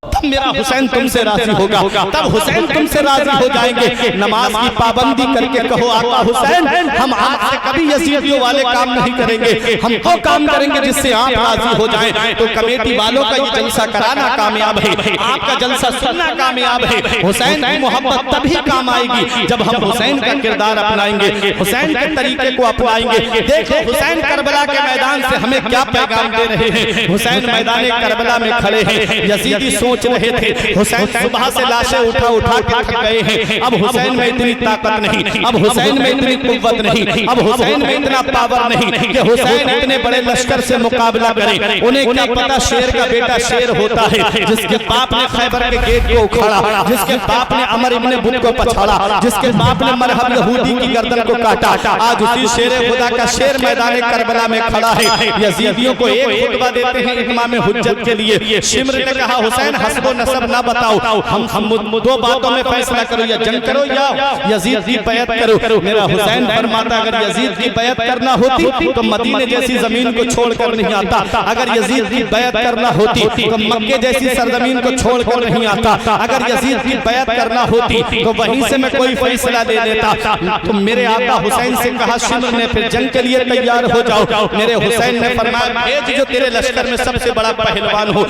तब मेरा हुसैन तुमसे राजी होगा, तब हुसैन तुमसे राजी हो जाएंगे। नमाज की पाबंदी करके कहो आका हुसैन हम आपसे कभी यजीदियों वाले काम नहीं करेंगे, हम वो काम करेंगे जिससे आप राजी हो जाएं। तो कमेटी वालों का ये जलसा कराना कामयाब है, आपका जलसा सुनना कामयाब है। हुसैन की मोहब्बत तभी काम आएगी जब हम हुसैन का किरदार अपनाएंगे, हुसैन के तरीके को अपनाएंगे। देखो हुसैन करबला के मैदान से हमें क्या पैगाम दे रहे हैं। हुसैन मैदान करबला में खड़े हैं, यजीदी सोच रहे थे हुसैन सुबह से लाशें उठा उठा के थक गए हैं, अब हुसैन में इतनी ताकत नहीं, अब हुसैन में इतनी कुव्वत नहीं, अब हुसैन में इतना पावर नहीं कि हुसैन इतने बड़े लश्कर से मुकाबला करे। उन्हें क्या पता शेर का बेटा शेर होता है, जिसके बाप ने खैबर के गेट को उखाड़ा, जिसके बाप ने अमर इब्ने बुत को पछाड़ा, जिसके बाप ने मरहब यहूदी की गर्दन को काटा, आज उसी शेर खुदा का शेर मैदान करबला में खड़ा है। यजीदियों को एक खुतबा देते हैं इमाम हुज्जत के लिए। शिम्र ने कहा हुसैन हस्बो नसब ना बताओ, हम दो बातों में फैसला करो, या जंग करो या यजीद की बैत करो। मेरा हुसैन फरमाता अगर यजीद की बैत करना होती तो मदीने जैसी जमीन को छोड़कर नहीं आता, अगर यजीद की बैत करना होती तो मक्के जैसी सरजमीन को छोड़कर नहीं आता, अगर यजीद की बैत करना होती तो वहीं से मैं कोई फैसला दे देता। तो मेरे आका हुसैन से कहा शिम्र ने फिर जंग के लिए तैयार हो जाओ। मेरे हुसैन ने फरमाया भेज जो तेरे लश्कर में सबसे बड़ा पहलवान हो,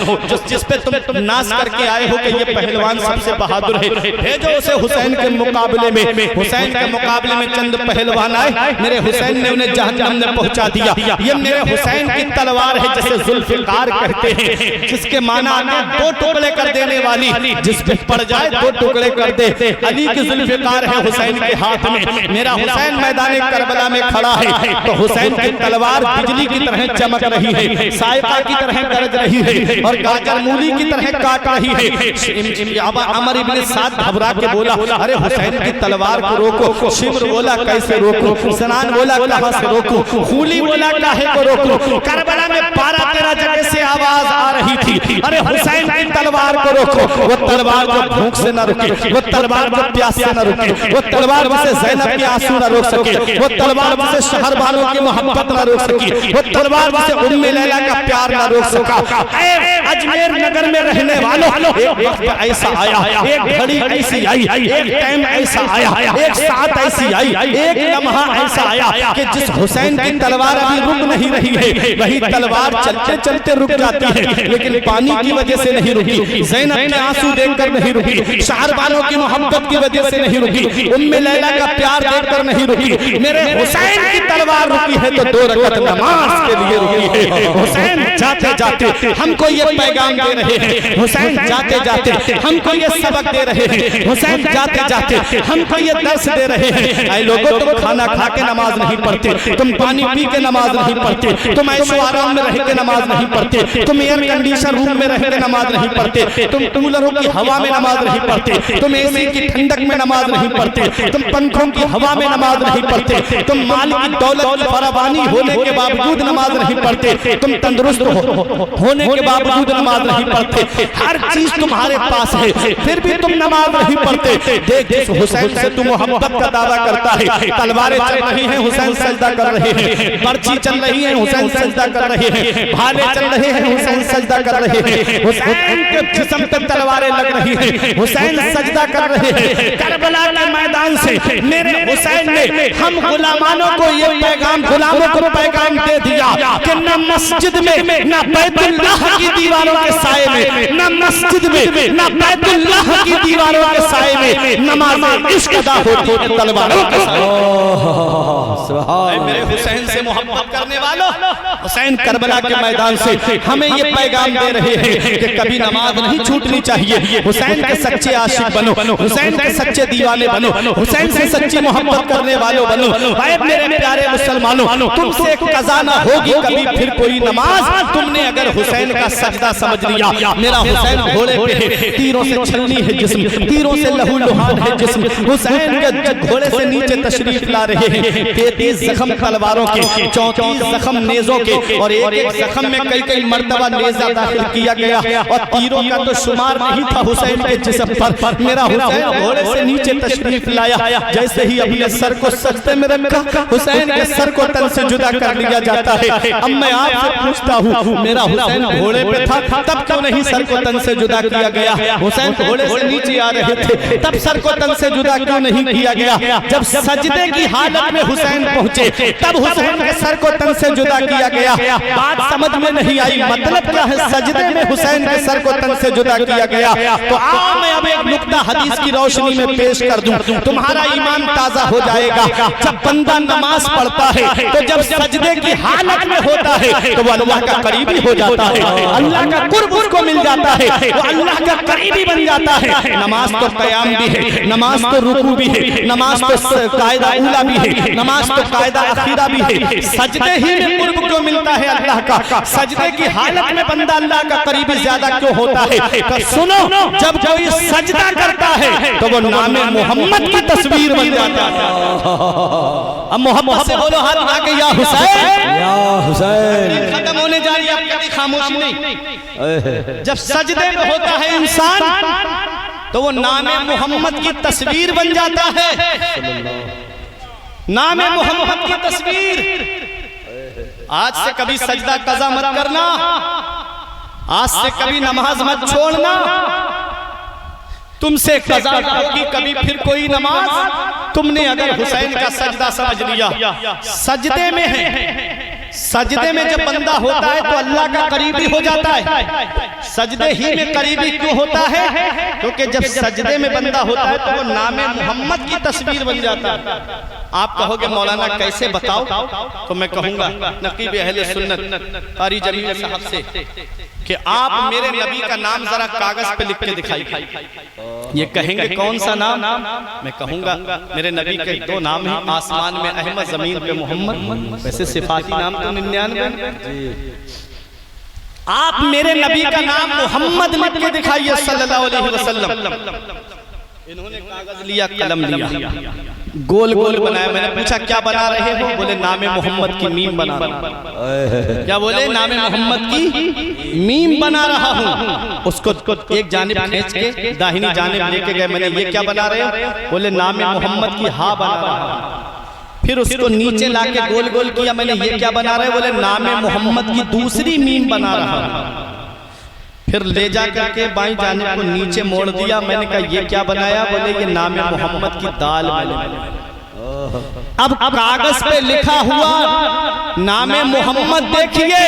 जिस पे तुम नाश करके आए हो कि ये पहलवान सबसे बहादुर है, भेजो उसे हुसैन के मुकाबले में। हुसैन के मुकाबले में चंद पहलवान आए, मेरे हुसैन ने उन्हें जहन्नम में पहुंचा दिया। ये मेरे हुसैन की तलवार है जिसे जुल्फिकार कहते हैं, जिसके माना दो टुकड़े कर देने वाली, जिस पे पड़ जाए दो टुकड़े कर दे। अली की जुल्फिकार है हुसैन के हाथ में। मेरा हुसैन मैदान करबला में खड़ा है तो हुसैन की तलवार बिजली की तरह चमक रही है, साइबा की तरह गरज रही है और गाजर मूली की तरह काट रही है। अमर इब्ने साद घबरा के बोला अरे हुसैन की तलवार को रोको। शिम्र बोला कैसे रोको, सनान बोला कहां से रोको, खूली बोला काहे को रोको। करबला में 12-13 जगह से आवाज आ रही थी अरे हुसैन की तलवार को रोको। वो तलवार जो भूख से न रुके, वो तलवार जो प्यास से न रुके, वो तलवार जिसे ज़ैनब के आंसू न रोक सके, वो तलवार जिसे शहरबानों की मोहब्बत न रोक सकी, वो तलवार जिसे उम्मे लैला का प्यार न रोक सका। अजमेर नगर में रहने वालों एक वक्त ऐसा आया, एक घड़ी ऐसी आई, एक टाइम ऐसा आया, एक साथ ऐसी आई, एक लम्हा ऐसा आया कि जिस हुसैन की तलवार अभी रुक नहीं रही है वही तलवार चलते चलते रुक जाती है, लेकिन पानी की वजह से नहीं रुकी, ज़ैनब के आंसू देखकर नहीं रुकी, शहरबानों की मोहब्बत की वजह से नहीं रुकी, उम्मे लैला का प्यार देखकर नहीं रुकी। मेरे हुसैन की तलवार रुकी है तो 2 रकात नमाज के लिए रुकी है। हुसैन जाते जाते हमको ये पैगाम दे रहे हैं, हुसैन जाते जाते हमको ये सबक दे रहे हैं, हुसैन जाते जाते हमको ये दर्श दे रहे हैं। ऐ लोगों तुम खाना खा के नमाज नहीं पढ़ते, तुम पानी पी के नमाज नहीं पढ़ते, तुम ऐशो आराम में रह के नमाज नहीं पढ़ते, तुम एयर कंडीशन रूम में रह के नमाज नहीं पढ़ते, तुम कूलरों की हवा में नमाज नहीं पढ़ते, तुम एसी की ठंडक में नमाज नहीं पढ़ते, तुम पंखों की हवा में नमाज नहीं पढ़ते, तुम माल की दौलत फरावानी होने के बावजूद नमाज नहीं पढ़ते, तुम तंदुरुस्त होने के बावजूद नमाज नहीं पढ़ते, हर चीज तुम्हारे पास है, फिर भी तुम नमाज नहीं पढ़ते। देख जिस हुसैन से तुम मोहब्बत का दावा करता है, तलवारें चल रही हैं, हुसैन सजदा कर रहे हैं, पर्ची चल रही है, हुसैन सजदा कर रहे हैं, भाले चल रहे हैं, हुसैन सजदा कर रहे हैं, हुसैन के जिस्म पे तलवारें लग रही हैं, हुसैन सजदा कर रहे हैं। करबला के मैदान से मेरे हुसैन ने हम गुलामानों को ये पैगाम, गुलामों को पैगाम दे दिया कि न मस्जिद में, न बैतुल्लाह की दीवारों के साए में, न मस्जिद में, न बैतुल्लाह की दीवारों के साए में नमाज इश्क अदा होती है तलवारों के साए। मेरे हुसैन से मोहब्बत करने वालों, हुसैन करबला के मैदान से हमें ये पैगाम दे रहे हैं कि कभी नमाज नहीं छूटनी चाहिए। हुसैन के सच्चे आशिक बनो, हुसैन के सच्चे दीवाने बनो, हुसैन से सच्ची मोहब्बत करने वालों बनो। भाई मेरे प्यारे मुसलमानों, तुमसे कज़ा ना होगी कभी फिर कोई नमाज। तुमने अगर हुसैन का सजदा समझ लिया, मेरा हुसैन घोड़े पे है, तीरों से छलनी है जिस्म, तीरों से लहू लुहान है जिस्म, हुसैन के घोड़े से नीचे तशरीफ ला रहे हैं। 33 जख्म तलवारों के, 34 जख्म नेज़ों के, और एक एक जख्म में कई कई मर्तबा नेज़ा दाखिल किया गया, और तीरों का तो शुमार नहीं था हुसैन के जिस्म पर। मेरा हुसैन घोड़े से नीचे तशरीफ लाया, जैसे ही अपने सर को सजदे में रखा, हुसैन के सर को तन से जुदा कर लिया जाता है। अब मैं आपसे पूछता हूँ, मेरा हुसैन घोड़े पे था, तब क्यों नहीं सर को तन से जुदा किया गया? हुसैन घोड़े से नीचे आ रहे थे, तब सर को तन से जुदा क्यों नहीं किया गया? जब सजदे की हालत में हुसैन पहुंचे, तब हुसैन के सर को तन से जुदा किया गया। बात समझ में नहीं आई, मतलब क्या है? सजदे में हुसैन के सर को तन से जुदा किया गया। तो आओ मैं अब एक नुक्ता हदीस की रोशनी में पेश कर दूं, तुम्हारा ईमान ताजा हो जाएगा। जब बंदा नमाज पढ़ता है, तो जब सजदे की हालत में होता है, तो वो अल्लाह का करीबी हो जाता है, अल्लाह का कुर्ब उसको मिल जाता है, वो अल्लाह का करीबी बन जाता है। नमाज तो क़याम भी है, नमाज तो रुकू भी है, नमाज तो कायदा उला भी है, नमाज तो कायदा अखीरा भी है। सजदे ही में कुर्ब क्यों मिलता है अल्लाह का? सजदे की हालत में बंदा अल्लाह का करीबी ज्यादा क्यों होता है? तो सुनो, जब कोई सजदा करता है तो वो नामे मोहम्मद की तस्वीर बन जाता है। अब मोहम्मद से बोलो हाथ उठा के, या हुसैन, या हुसैन। खत्म होने जा रही है, अब कभी खामोशी नहीं। जब सजदे में होता है इंसान, तो वो नामे मोहम्मद की तस्वीर बन जाता है। नामे मोहम्मद की तस्वीर। आज से कभी सजदा कज़ा मत करना, आज से कभी नमाज मत छोड़ना। तुमसे कज़ा होगी कभी फिर कोई नमाज। तुमने अगर हुसैन का सजदा समझ लिया, सजदे में है, सजदे में जब बंदा होता है तो अल्लाह का करीबी हो जाता है। सजदे ही में करीबी क्यों होता है? क्योंकि जब सजदे में बंदा होता है तो वो नामे मोहम्मद की तस्वीर बन जाता है। आप कहोगे मौलाना कैसे बताओ? तो मैं कहूंगा नकीब अहले सुन्नत कारी जमील साहब से कि आप मेरे नबी का नाम जरा कागज पे लिख के दिखाइए। ये कहेंगे कौन सा नाम? मैं कहूंगा मेरे नबी के 2 नाम हैं, आसमान में अहमद, जमीन पे मोहम्मद। वैसे सिफाती नाम तो 99। आप मेरे नबी का नाम मोहम्मद लिख के दिखाइए सल्लल्लाहु अलैहि वसल्लम। इन्होंने कागज लिया, कलम लिया, गोल गोल बनाया। मैंने पूछा क्या बना रहे हो? बोले नामे मोहम्मद की मीम बना रहा हूं। क्या बोले? नामे मोहम्मद की मीम बना रहा हूं। उसको एक जानिब खींच के दाहिनी जानिब लेके गए। मैंने ये क्या बना रहे हो? बोले नामे मोहम्मद की हा बना रहा हूं। फिर उसको नीचे लाके गोल गोल किया। मैंने ये क्या बना रहे? बोले नामे मोहम्मद की दूसरी मीम बना रहा हूं। फिर ले जा करके बाईं जानिब को नीचे मोड़ दिया। मैंने कहा ये क्या बनाया? बोले ये नामे मोहम्मद की दाल बनी। अब कागज पे लिखा हुआ नामे मोहम्मद देखिए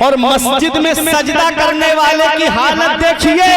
और मस्जिद में सजदा करने वाले की हालत देखिए।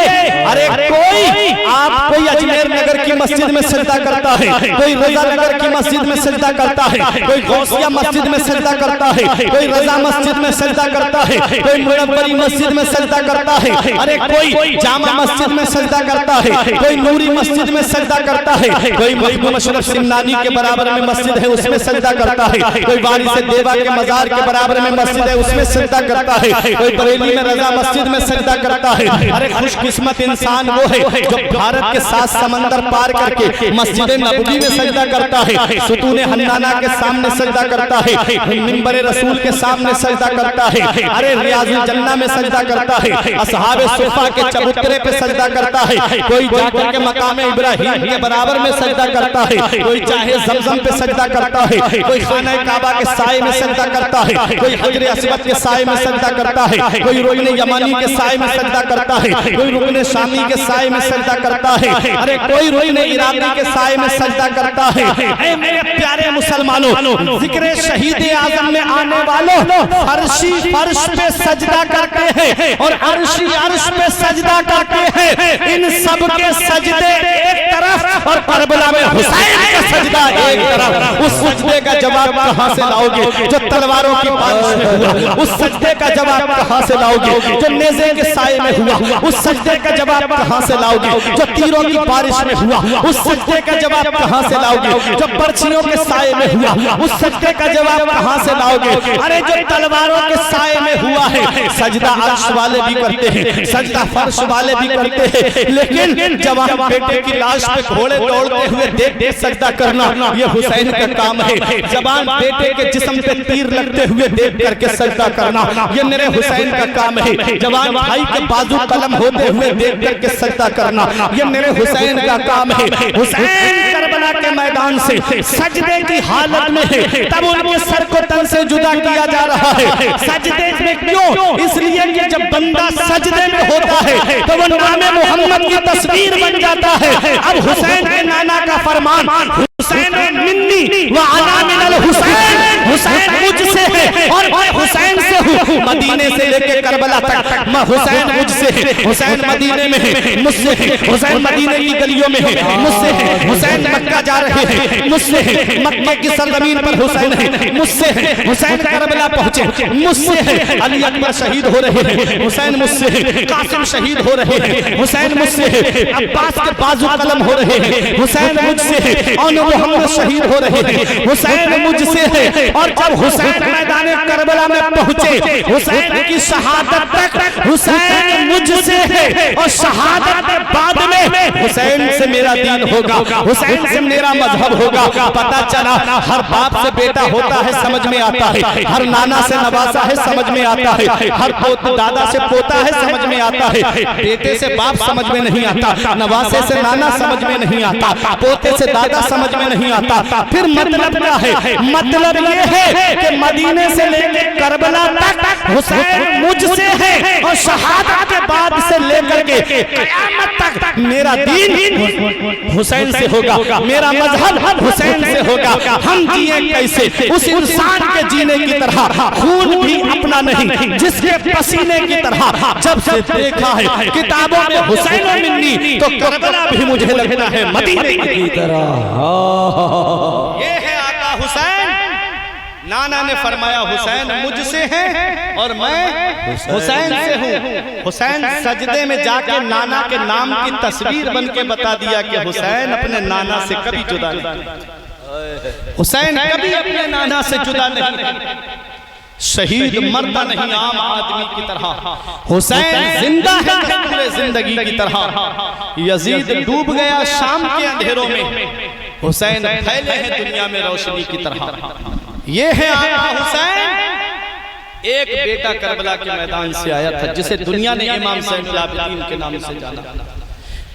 अरे कोई अजमेर नगर की मस्जिद में सजदा करता है, कोई रजा नगर की मस्जिद में सजदा करता है, कोई गौसिया मस्जिद में सजदा करता है, कोई रजा मस्जिद में सजदा करता है, कोई मुनव्वरी मस्जिद में सजदा करता है, अरे कोई जामा मस्जिद में सजदा करता है, कोई नूरी मस्जिद में सजदा करता है, कोई महबूब अशरफ सिमनानी के बराबर में मस्जिद है उसमें सजदा करता है, कोई वारिस देवा के मजार के बराबर में मस्जिद है उसमें सजदा करता है, कोई बरेली में रजा मस्जिद में सजदा करता है। अरे खुशकिस्मत इंसान वो है जो भारत के 7 समंदर पार करके मस्जिद नबवी में सजदा करता है, सुतून हन्नाना के सामने सजदा करता है, मिंबर रसूल के सामने सजदा करता है, अरे रियाजुल जन्ना में सजदा करता है, असहाबे सुफा के चबूतरे पे सजदा करता है, कोई जाकर के मकाम इब्राहिम के बराबर में सजदा करता है, कोई चाहे जमजम पे सजदा करता है, कोई खाना काबा के साए में सजदा करता है, कोई हजर अस्वद के साए में सजदा करता है, कोई रुकन यमानी के साए में सजदा करता है, कोई रुकन शामी के साए में सजदा करता है, अरे कोई रुकन इराकी के साए में सजदा करता है। ऐ मेरे प्यारे मुसलमानों, जिक्र शहीद आजम में आने वालों, फर्शी फर्श पे सजदा करते हैं और अर्शी अर्श पे सजदा करते हैं। इन सब के सजदे एक तरफ और करबला में हुसैन का सजदा एक तरफ। उस सजदे का जवाब कहां से लाओगे जो तलवारों की बारिश में हुआ? उस सजदे का जवाब कहां से लाओगे जो नेज़े के साए में हुआ? उस सजदे का जवाब कहां से लाओगे जो तीरों की बारिश में हुआ? उस सजदे का जवाब कहां से लाओगे जो बर्छियों के साए में हुआ? उस सजदे का जवाब कहां से लाओगे अरे जो तलवारों के साए में हुआ है? सजदा अर्श वाले भी करते हैं, सजदा फर्श वाले भी करते हैं, लेकिन जवान बेटे की लाश पे घोड़े दौड़ते हुए देख देख सजदा करना ये हुसैन का काम है। जवान बेटे के जिस्म पे तीर लगते हुए देख करके सजदा करना ये मेरे हुसैन का काम है। जवान भाई के बाजू कलम होते हुए देख करके सजदा करना ये मेरे हुसैन का काम है। हुसैन करबला के मैदान से सजदे की हालत में है, तब उनके सर को तन से जुदा किया जा रहा है। सजदे में क्यों? इसलिए कि जब बंदा सजदे में होता है तो वो नामे मोहम्मद की तस्वीर बन जाता है। अब हुसैन के नाना का फरमान, हुसैन मिन्नी व अना मिनल हुसैन, हुसैन मुझसे है और मैं हुसैन से हूँ। मदीने से लेके करबला तक हुसैन मुझसे है, हुसैन मदीने में है मुझसे है, हुसैन मदीने की गलियों में है मुझसे है, हुसैन मक्का जा रहे हैं मुझसे है, मक्के की सरजमीन पर हुसैन है मुझसे है, हुसैन करबला पहुंचे मुझसे है, अली अकबर शहीद हो रहे हैं हुसैन मुझसे है, कासिम शहीद हो रहे हैं हुसैन मुझसे है, अब्बास के बाजू कलम हो रहे हैं हुसैन मुझसे है, और मोहम्मद शहीद हो रहे हैं हुसैन मुझसे है। और जब हुसैन मैदान करबला में पहुंचे, हुसैन की शहादत तक हुसैन मुझसे है और शहादत के बाद में हुसैन से मेरा दीन होगा, हुसैन से मेरा मजहब होगा। पता चला हर बाप से बेटा होता है समझ में आता है, हर नाना से नवासा है समझ में आता है, हर दादा से पोता है समझ में आता है, बेटे से बाप समझ में नहीं आता, नवासे से नाना समझ में नहीं आता, पोते से दादा समझ में नहीं आता। फिर मतलब क्या है? मतलब ये है कि मदीने से लेकर करबला तक हुसैन मुझसे है और शहादत के बाद से लेकर के क़यामत तक मेरा दीन हुसैन से होगा, मेरा मजहब हुसैन से होगा। हम जिए कैसे? उस इंसान के जीने की तरह, खून भी अपना नहीं जिसके पसीने की तरह। जब से देखा है किताबों में हुसैन और मिन्नी तो करबला भी मुझे लगता है मदीने की तरह। ये है आका हुसैन। नाना ने फरमाया हुसैन मुझसे है और मैं हुसैन से हूँ। हुसैन सजदे में जाके नाना के नाम की तस्वीर बन के बता दिया कि हुसैन अपने नाना से कभी जुदा नहीं, हुसैन कभी अपने नाना से जुदा नहीं। शहीद मरता नहीं आम आदमी की तरह, हुसैन जिंदा है पूरे जिंदगी की तरह। यजीद डूब गया शाम के अंधेरों में, हुसैन फैले हैं दुनिया में रोशनी की तरह। ये है आका हुसैन। एक बेटा करबला के मैदान से आया था जिसे दुनिया ने इमाम ज़ैनुल आबिदीन के नाम से जाना।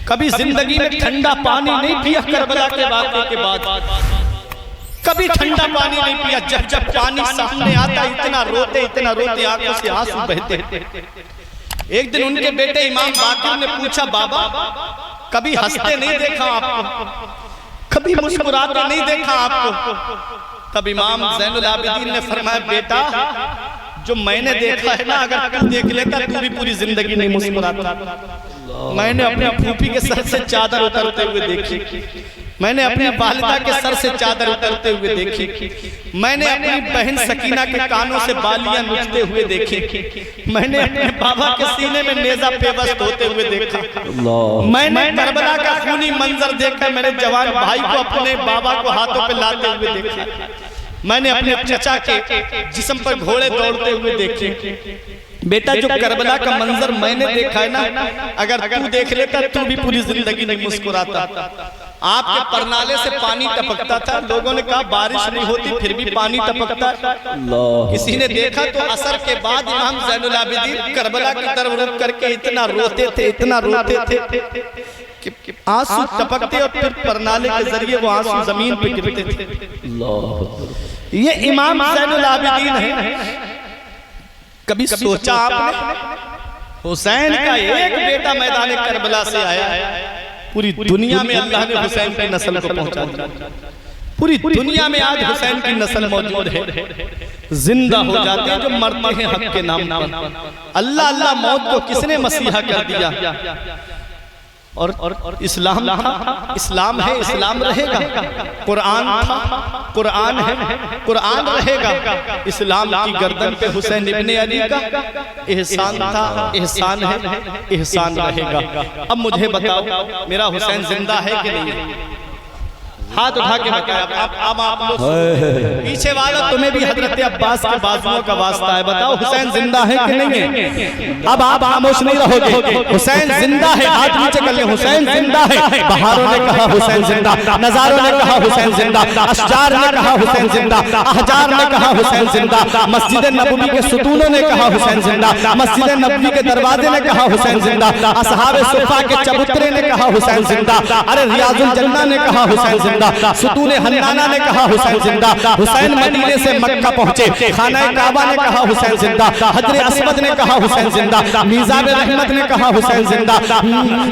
कभी जिंदगी में ठंडा पानी नहीं पिया करबला के वाक़े के बाद, कभी ठंडा पानी नहीं पिया। जब जब पानी सामने आता इतना रोते आंखों से आंसू बहते। एक दिन उनके बेटे इमाम बाकिर ने पूछा, बाबा कभी हंसते नहीं देखा आपको, कभी मुस्कुराते नहीं देखा आपको। तब इमाम ज़ैनुल आबिदीन ने फरमाया, बेटा जो मैंने देखा है ना, अगर तू देख लेता तू भी पूरी जिंदगी नहीं मुस्कुराता। मैंने अपनी फूफी के सर से चादर उतरते हुए देखी, मैंने अपनी वालिदा के सर से चादर उतरते हुए देखी, मैंने अपनी बहन सकीना के कानों से बालियां नोचते हुए देखी, मैंने अपने बाबा के सीने में नेज़ा पेवस्त होते हुए देखा, मैंने करबला का खूनी मंजर देखा, मेरे जवान भाई को अपने बाबा को हाथों पे लाते हुए देखा, मैंने अपने चचा के जिस्म पर घोड़े दौड़ते हुए देखे, बेटा जो करबला का मंजर मैंने देखा है ना, अगर तू देख लेता तू भी पूरी जिंदगी नहीं मुस्कुराता। आपके परनाले से पानी टपकता था, लोगों ने कहा बारिश नहीं होती फिर भी पानी टपकता। किसी ने देखा तो असर के बाद इमाम ज़ैनुल आबिदीन करबला की तरफ रुख करके इतना रोते थे, इतना रोते थे कि आंसू टपकते और फिर परनाले के जरिए वो आंसू जमीन पे गिरते थे। ये इमाम ज़ैनुल आबिदीन है। कभी सोचा आपने हुसैन का एक बेटा मैदान करबला से आया, पूरी दुनिया में अल्लाह ने हुसैन की नस्ल को पहुंचा दिया। पूरी दुनिया में आज हुसैन की नस्ल मौजूद है, जिंदा हो जाते हैं जो मरते हैं हक के नाम पर। अल्लाह अल्लाह मौत को किसने मसीहा कर दिया? और इस्लाम था, इस्लाम है, इस्लाम रहेगा। कुरान था, कुरान है, कुरान रहेगा। इस्लाम की गर्दन पे हुसैन इब्ने अली का एहसान था, एहसान है, एहसान रहेगा। अब मुझे बताओ मेरा हुसैन जिंदा है कि नहीं है? हाथ उठा के बताओ। अब आप लोग पीछे वाला, तुम्हें भी हजरत अब्बास के बाजुओं का वास्ता है, बताओ हुसैन जिंदा है कि नहीं है? अब आप खामोश नहीं रहोगे। हुसैन जिंदा है, हाथ नीचे कर ले। हुसैन जिंदा है। बहारों ने कहा हुसैन जिंदा, नजारों ने कहा हुसैन जिंदा, अशजार ने कहा हुसैन जिंदा, अहजार ने कहा हुसैन जिंदा, मस्जिद नबवी के सुतूनों ने कहा हुसैन जिंदा, मस्जिद नबवी के दरवाजे ने कहा हुसैन जिंदा, असहाबे सुफ़ा के चबूतरे ने कहा हुसैन जिंदा, अरे रियाजुल जन्ना ने कहा हुसैन जिंदा, सुतून हन्नाना ने कहा हुसैन जिंदा। हुसैन मदीने से मक्का पहुंचे, खाना काबा ने कहा हुसैन जिंदा, हजर अस्वद ने कहा हुसैन जिंदा, मीज़ाब रहमत ने कहा हुसैन जिंदा,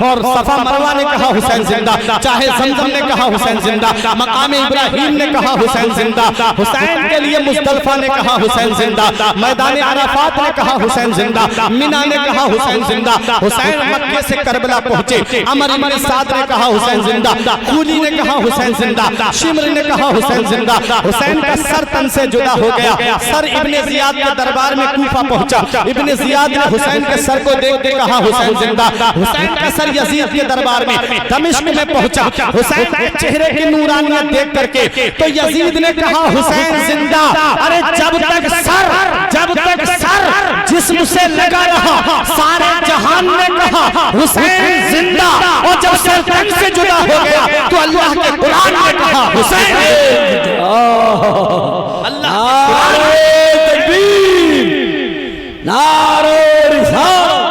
और सफा मरवा ने कहा हुसैन जिंदा, चाहे जमजम ने कहा हुसैन जिंदा, मकाम इब्राहिम ने कहा हुसैन जिंदा, हुसैन के लिए मुज़दलिफा ने कहा हुसैन जिंदा, मैदान अराफात ने कहा हुसैन जिंदा, मिना ने कहा हुसैन जिंदा। हुसैन मक्के से करबला पहुंचे, अमर इब्न साद ने कहा हुसैन जिंदा, खूली ने कहा हुसैन जिंदा, शिमर ने कहा हुसैन जिंदा। हुसैन का सर तन से जुदा हो गया। सर इब्ने जियाद के दरबार में कूफा पहुंचा। इब्ने जियाद ने हुसैन के सर को देख के कहा हुसैन जिंदा। हुसैन का सर यजीद के दरबार में दमिश्क में पहुंचा। हुसैन के चेहरे की नूरानियत देख करके तो यजीद ने कहा हुसैन जिंदा। अरे जब तक सर जिस्म से लगा रहा सारे जहान ने कहा हुसैन जिंदा, और जब सर तन से जुदा हो गया तो अल्लाह के कुरान ने कहा हुसैन। अल्लाह तकबीर, नारे रिसालत,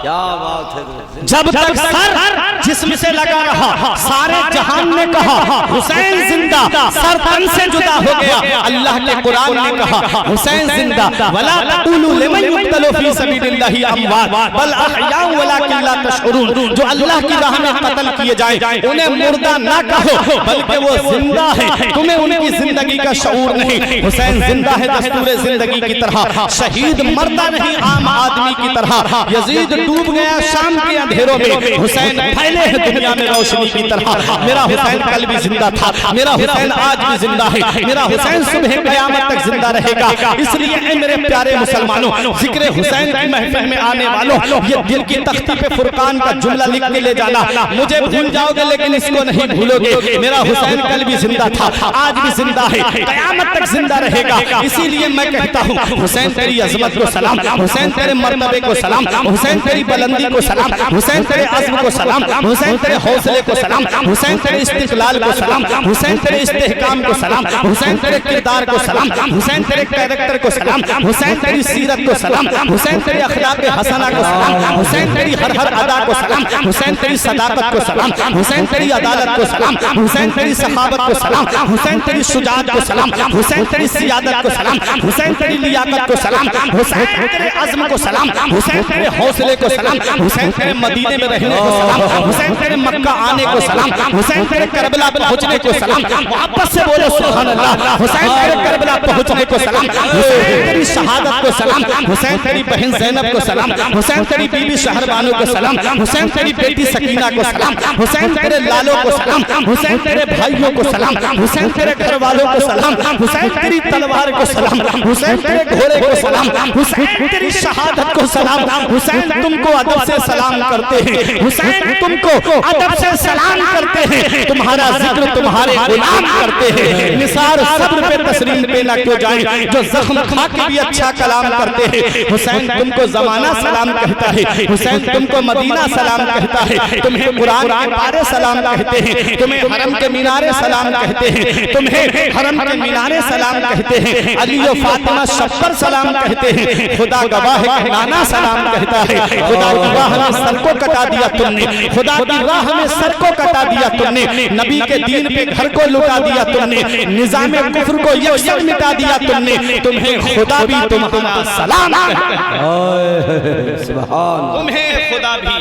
क्या बात है। जब तक सर जिस्म से लगा रहा सारे जहान ने कहा हुसैन जिंदा, सर तन से जुदा हो गया अल्लाह के कुरान ने कहा हुसैन जिंदा। वला तक़ूलू लिमन युक़्तलू फी सबीलिल्लाहि अमवात बल अहयाउ वलाकिन ला तशउरून। जो अल्लाह की राह में कत्ल किए जाए उन्हें मुर्दा ना कहो बल्कि वो जिंदा है, तुम्हें उनकी जिंदगी का शऊर नहीं। हुसैन जिंदा है दस्तूर जिंदगी की तरह, शहीद मरता नहीं आम आदमी की तरह। यजीद डूब गया शाम के अंधेरों में, हुसैन फैले है दुनिया में रोशनी की तरह। मेरा हुसैन कल भी जिंदा था, मेरा हुसैन आज भी जिंदा है, मेरा हुसैन सुबह क़यामत तक जिंदा रहेगा। इसलिए ऐ मेरे प्यारे मुसलमानों, जिक्र हुसैन की महफिल में आने वालों, ये दिल की तख्ती पे फुरकान का जुमला लिख के ले जाना। मुझे भूल जाओगे लेकिन इसको नहीं भूलोगे। मेरा हुसैन कल भी जिंदा था, आज भी जिंदा है, क़यामत तक जिंदा रहेगा। इसीलिए मैं कहता हूँ हुसैन तेरी अजमत को सलाम, हुसैन तेरे मर्तबे को सलाम, हुसैन तेरी बुलंदी को सलाम, हुसैन तेरे अज़्म को सलाम, हुसैन तेरे हौसले को सलाम, हुसैन तेरे इस्तिक़लाल को सलाम, हुसैन तेरे इस्तेहकाम को सलाम, हुसैन तेरे किरदार को सलाम, हुसैन तेरे कैरेक्टर को सलाम, हुसैन तेरी सीरत को सलाम, हुसैन तेरे अखलाक हसना को सलाम, हुसैन तेरी हर अदा को सलाम, हुसैन तेरी सदाकत को सलाम, हुसैन तेरी अदालत को सलाम, हुसैन तेरी सखावत को सलाम, हुसैन तेरी शुजाअत को सलाम, हुसैन तेरी सियादत को सलाम, हुसैन तेरी लियाकत को सलाम, हुसैन तेरे अज़्म को सलाम, हुसैन तेरे हौसले को सलाम, हुसैन तेरे मदीने में रहने को सलाम, हुसैन तेरे मक्का आने को सलाम, हुसैन तेरे करबला पहुंचने को सलाम। वापस से बोलो सुभान अल्लाह। हुसैन तेरे करबला पहुंचने को सलाम, हुसैन तेरी शहादत को सलाम, हुसैन तेरी बहन ज़ैनब को सलाम, हुसैन तेरी बीबी शहरबानो को सलाम, हुसैन तेरी बेटी सकीना को सलाम, हुसैन तेरे लालों को सलाम, हुसैन तेरे भाइयों को सलाम, हुसैन तेरे घर वालों को सलाम, हुसैन तेरी तलवार को सलाम, हुसैन तेरे घोड़े को सलाम, हुसैन तेरी शहादत को सलाम। हुसैन तुमको अदब से सलाम करते हैं, हुसैन तुमको अदब से सलाम करते हैं, तुम्हारा जिक्र तुम्हारे गुलाम करते हैं। निसार सब्र पे तस्लीम पे ना क्यों जाए, जो जख्म खा के भी अच्छा कलाम करते हैं। हुसैन तुमको जमाना सलाम कहता है, हुसैन तुमको मदीना सलाम कहता है, तुम्हें कुरान के पारे सलाम कहते हैं, तुम्हें हरम के मीनारे सलाम कहते हैं, तुम्हें हरम के मीनारे सलाम कहते हैं, अली और फातिमा शब्बर सलाम कहते हैं। खुदा गवाह है नाना सलाम कहता है। खुदा की राह में सर को कटा दिया तुमने, खुदा की राह में सर को कटा दिया तुमने, नबी के दीन पे घर को लुटा दिया तुमने, निजामे कुफ्र को यकसर मिटा दिया तुमने, तुम्हें खुदा भी तुम्हारा सलाम कहता है। सुभान, तुम्हें खुदा भी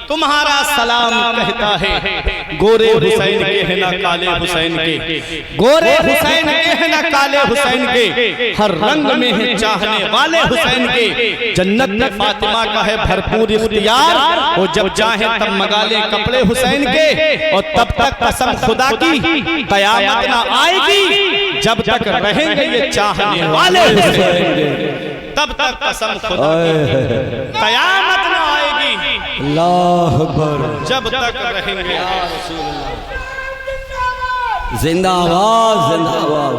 तुम्हारा सलाम कहता है। गोरे हुसैन के है ना काले हुसैन के, गोरे हुसैन के है ना काले हुसैन के, हर रंग में है चाहने वाले हुसैन के। जन्नत में फातिमा का है भरपूर इख्तियार, वो जब चाहे तब मंगा ले कपड़े हुसैन के। और तब तक कसम खुदा की कयामत ना आएगी जब तक रहेंगे ये चाहने वाले हुसैन के। तब तक कसम खुदा की कयामत ना आएगी अल्लाह अकबर, जब तक रहेंगे। जिंदाबाद जिंदाबाद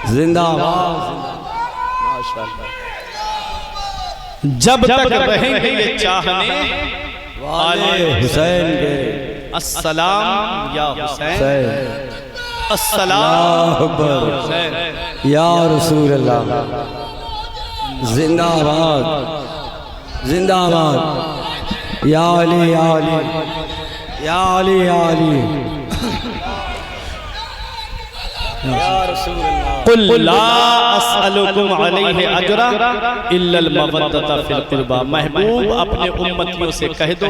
जिंदाबाद, जब तक रहेंगे ये चाहने वाले हुसैन के। अस्सलाम या हुसैन, अस्सलाम अकबर, हुसैन। या रसूल अल्लाह, जिंदाबाद जिंदाबाद, या अली या अली या अली या अली, कुल ला अस्अलुकुम अलैहि अजरा इल्लल मवद्दता फिल कुर्बा। महबूब अपने उम्मतियों से कह दो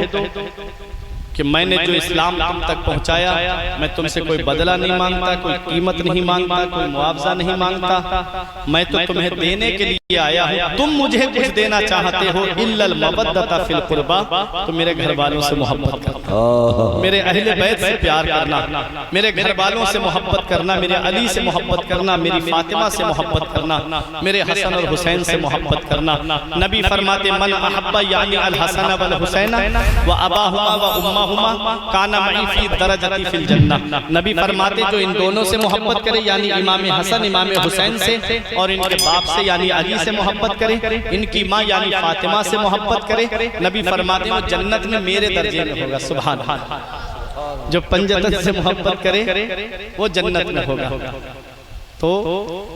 कि मैंने जो इस्लाम तुम तक पहुंचाया, मैं तुमसे कोई बदला नहीं मांगता, कोई कीमत नहीं मांगता, कोई मुआवजा नहीं मांगता। मैं तो तुम्हें देने के लिए आया हूँ, तुम मुझे कुछ देना चाहते हो। इल्लल मवद्दता फिल कुर्बा, तो मेरे घर वालों से मोहब्बत करना, मेरे अहले बैत से प्यार करना, मेरे घर वालों से मोहब्बत करना, मेरे अली से मोहब्बत करना, मेरी फातिमा से मोहब्बत करना, मेरे हसन और हुसैन से मोहब्बत करना। नबी फरमाते मन अहब्बा यानी अल हसन वल हुसैन व अबाहुमा व उम्महुमा काना मई फी दरजती फिल जन्नह। नबी फरमाते जो इन दोनों से मोहब्बत करे यानी इमाम हसन इमाम हुसैन से, और इनके बाप से यानी अली से मोहब्बत करे, इनकी माँ यानी फातिमा से मोहब्बत करे, नबी फरमाते वो जन्नत में मेरे दर्जे में होगा। सुभान अल्लाह, जो पंजतन से मोहब्बत करे वो जन्नत में होगा। तो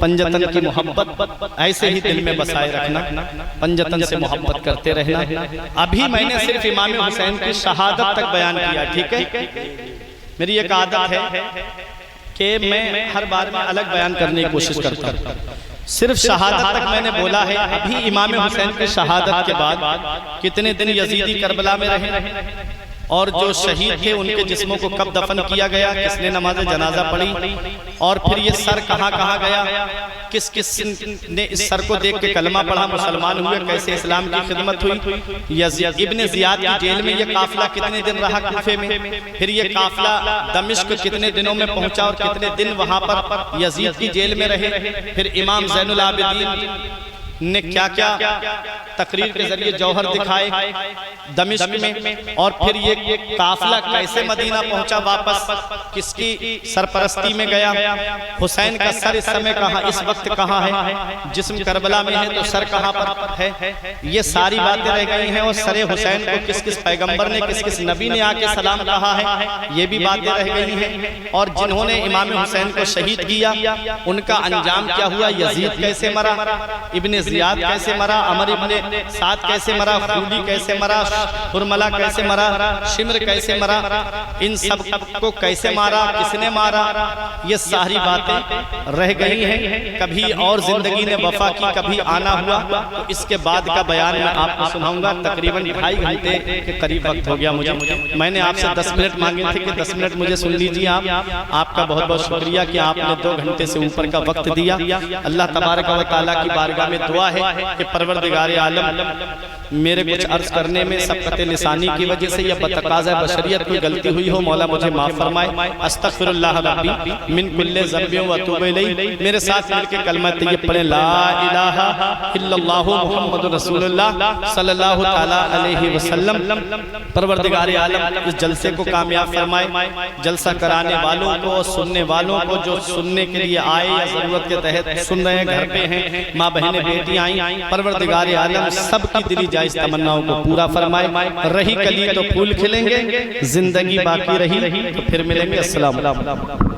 पंजतन की मोहब्बत ऐसे ही दिल में बसाए रखना, पंजतन से मोहब्बत करते रहना। अभी मैंने सिर्फ इमाम हुसैन की शहादत तक बयान किया, ठीक है। मेरी एक आदत है कि मैं हर बार में अलग बयान करने की कोशिश करता हूँ। सिर्फ शहादत तक मैंने बोला है। अभी इमाम हुसैन की शहादत के बाद कितने दिन यजीदी करबला में रहे, और जो शहीद थे उनके जिस्मों को कब दफन किया गया, किसने नमाज जनाजा पढ़ी, और फिर ये सर कहाँ कहाँ गया, किस किस ने इस सर को देख के कलमा पढ़ा, मुसलमान हुए, कैसे इस्लाम की खिदमत हुई। इब्ने जियाद की जेल में ये काफिला कितने दिन रहा कूफे में, फिर ये काफिला दमिश्क कितने दिनों में पहुंचा और कितने दिन वहां पर यजीद की जेल में रहे। फिर इमाम ज़ैनुल आबिदीन ने क्या क्या तकरीर के जरिए जौहर दिखाए दमिश्क में, और फिर ये काफिला कैसे मदीना पहुंचा वापस, किसकी सरपरस्ती में गया, हुसैन का सर इस समय कहाँ, इस वक्त कहाँ है, जिस्म करबला में है तो सर कहाँ पर है। ये सारी बातें रह गई हैं। और सरे हुसैन को किस किस पैगंबर ने, किस किस नबी ने आके सलाम कहा है, ये भी बातें रह गई हैं। और जिन्होंने इमाम हुसैन को शहीद किया उनका अंजाम क्या हुआ, यजीद कैसे मरा, इब्ने जियाद कैसे मरा, अमर इब्ने साद कैसे मरा, खूली कैसे मरा, हुरमला कैसे मरा, शिमर कैसे मरा, इन सब को कैसे मारा, किसने मारा, ये सारी बातें रह गई हैं। कभी और जिंदगी ने वफा की, कभी आना हुआ, तो इसके बाद का बयान मैं आपको सुनाऊंगा। तकरीबन 2.5 घंटे के करीब वक्त हो गया मुझे। मैंने आपसे 10 मिनट मांगे थे कि 10 मिनट मुझे सुन लीजिए आप। आपका बहुत बहुत शुक्रिया कि आपने 2 घंटे से ऊपर का वक्त दिया। अल्लाह तबारक व तआला की बारगाह में हुआ है कि परवरदिगार आलम मेरे कुछ अर्ज करने में सबकत लिसानी की वजह से या बतकाज़ा बशरियत कोई गलती हुई हो, मौला मुझे माफ फरमाए। अस्तगफिरुल्लाह रब्बी मिन कुल्ले ज़ंबि व अतूबु इलैहि। मेरे साथ मिलके कलमा तैयब पढ़ें, ला इलाहा इल्लल्लाहु मुहम्मदुर रसूलुल्लाह सल्लल्लाहु तआला अलैहि वसल्लम। परवरदिगार आलम इस जलसे को कामयाब फरमाए, जलसा कराने वालों को, सुनने वालों को जो सुनने के लिए आए या जरूरत के तहत सुन रहे हैं, घर पे हैं, माँ बहनें बेटियां आई, परवरदिगार आलम सबकी दिली जायज तमन्नाओं को पूरा फरमाए। रही कली तो फूल खिलेंगे, जिंदगी बाकी रही तो फिर मिलेंगे। अस्सलाम वालेकुम।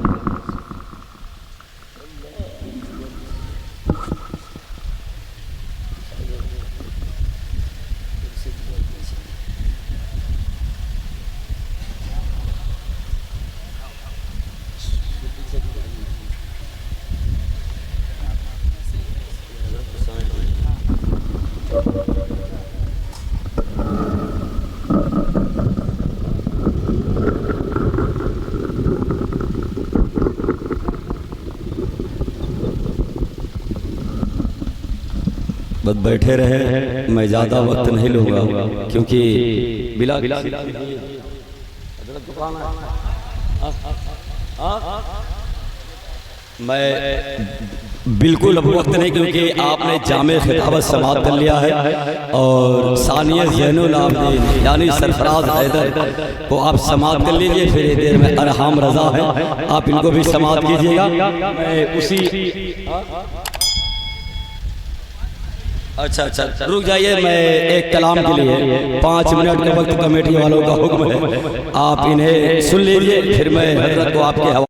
बस बैठे रहे, मैं ज़्यादा वक्त नहीं लूँगा क्योंकि बिला मैं बिल्कुल अब वक्त नहीं, क्योंकि आपने जामे खिताबत समाप्त कर लिया है और सानिया ज़ैनुल आबिदीन यानी सरफराज हैदर को आप समाप्त कर लीजिए। फिर देर में अरहम रज़ा है, आप इनको भी समाप्त कीजिएगा। मैं उसी अच्छा रुक जाइए, मैं एक कलाम के लिए 5 मिनट के वक्त कमेटी वालों का हुक्म है, आप इन्हें सुन लीजिए, फिर मैं हजरत को आपके हवाले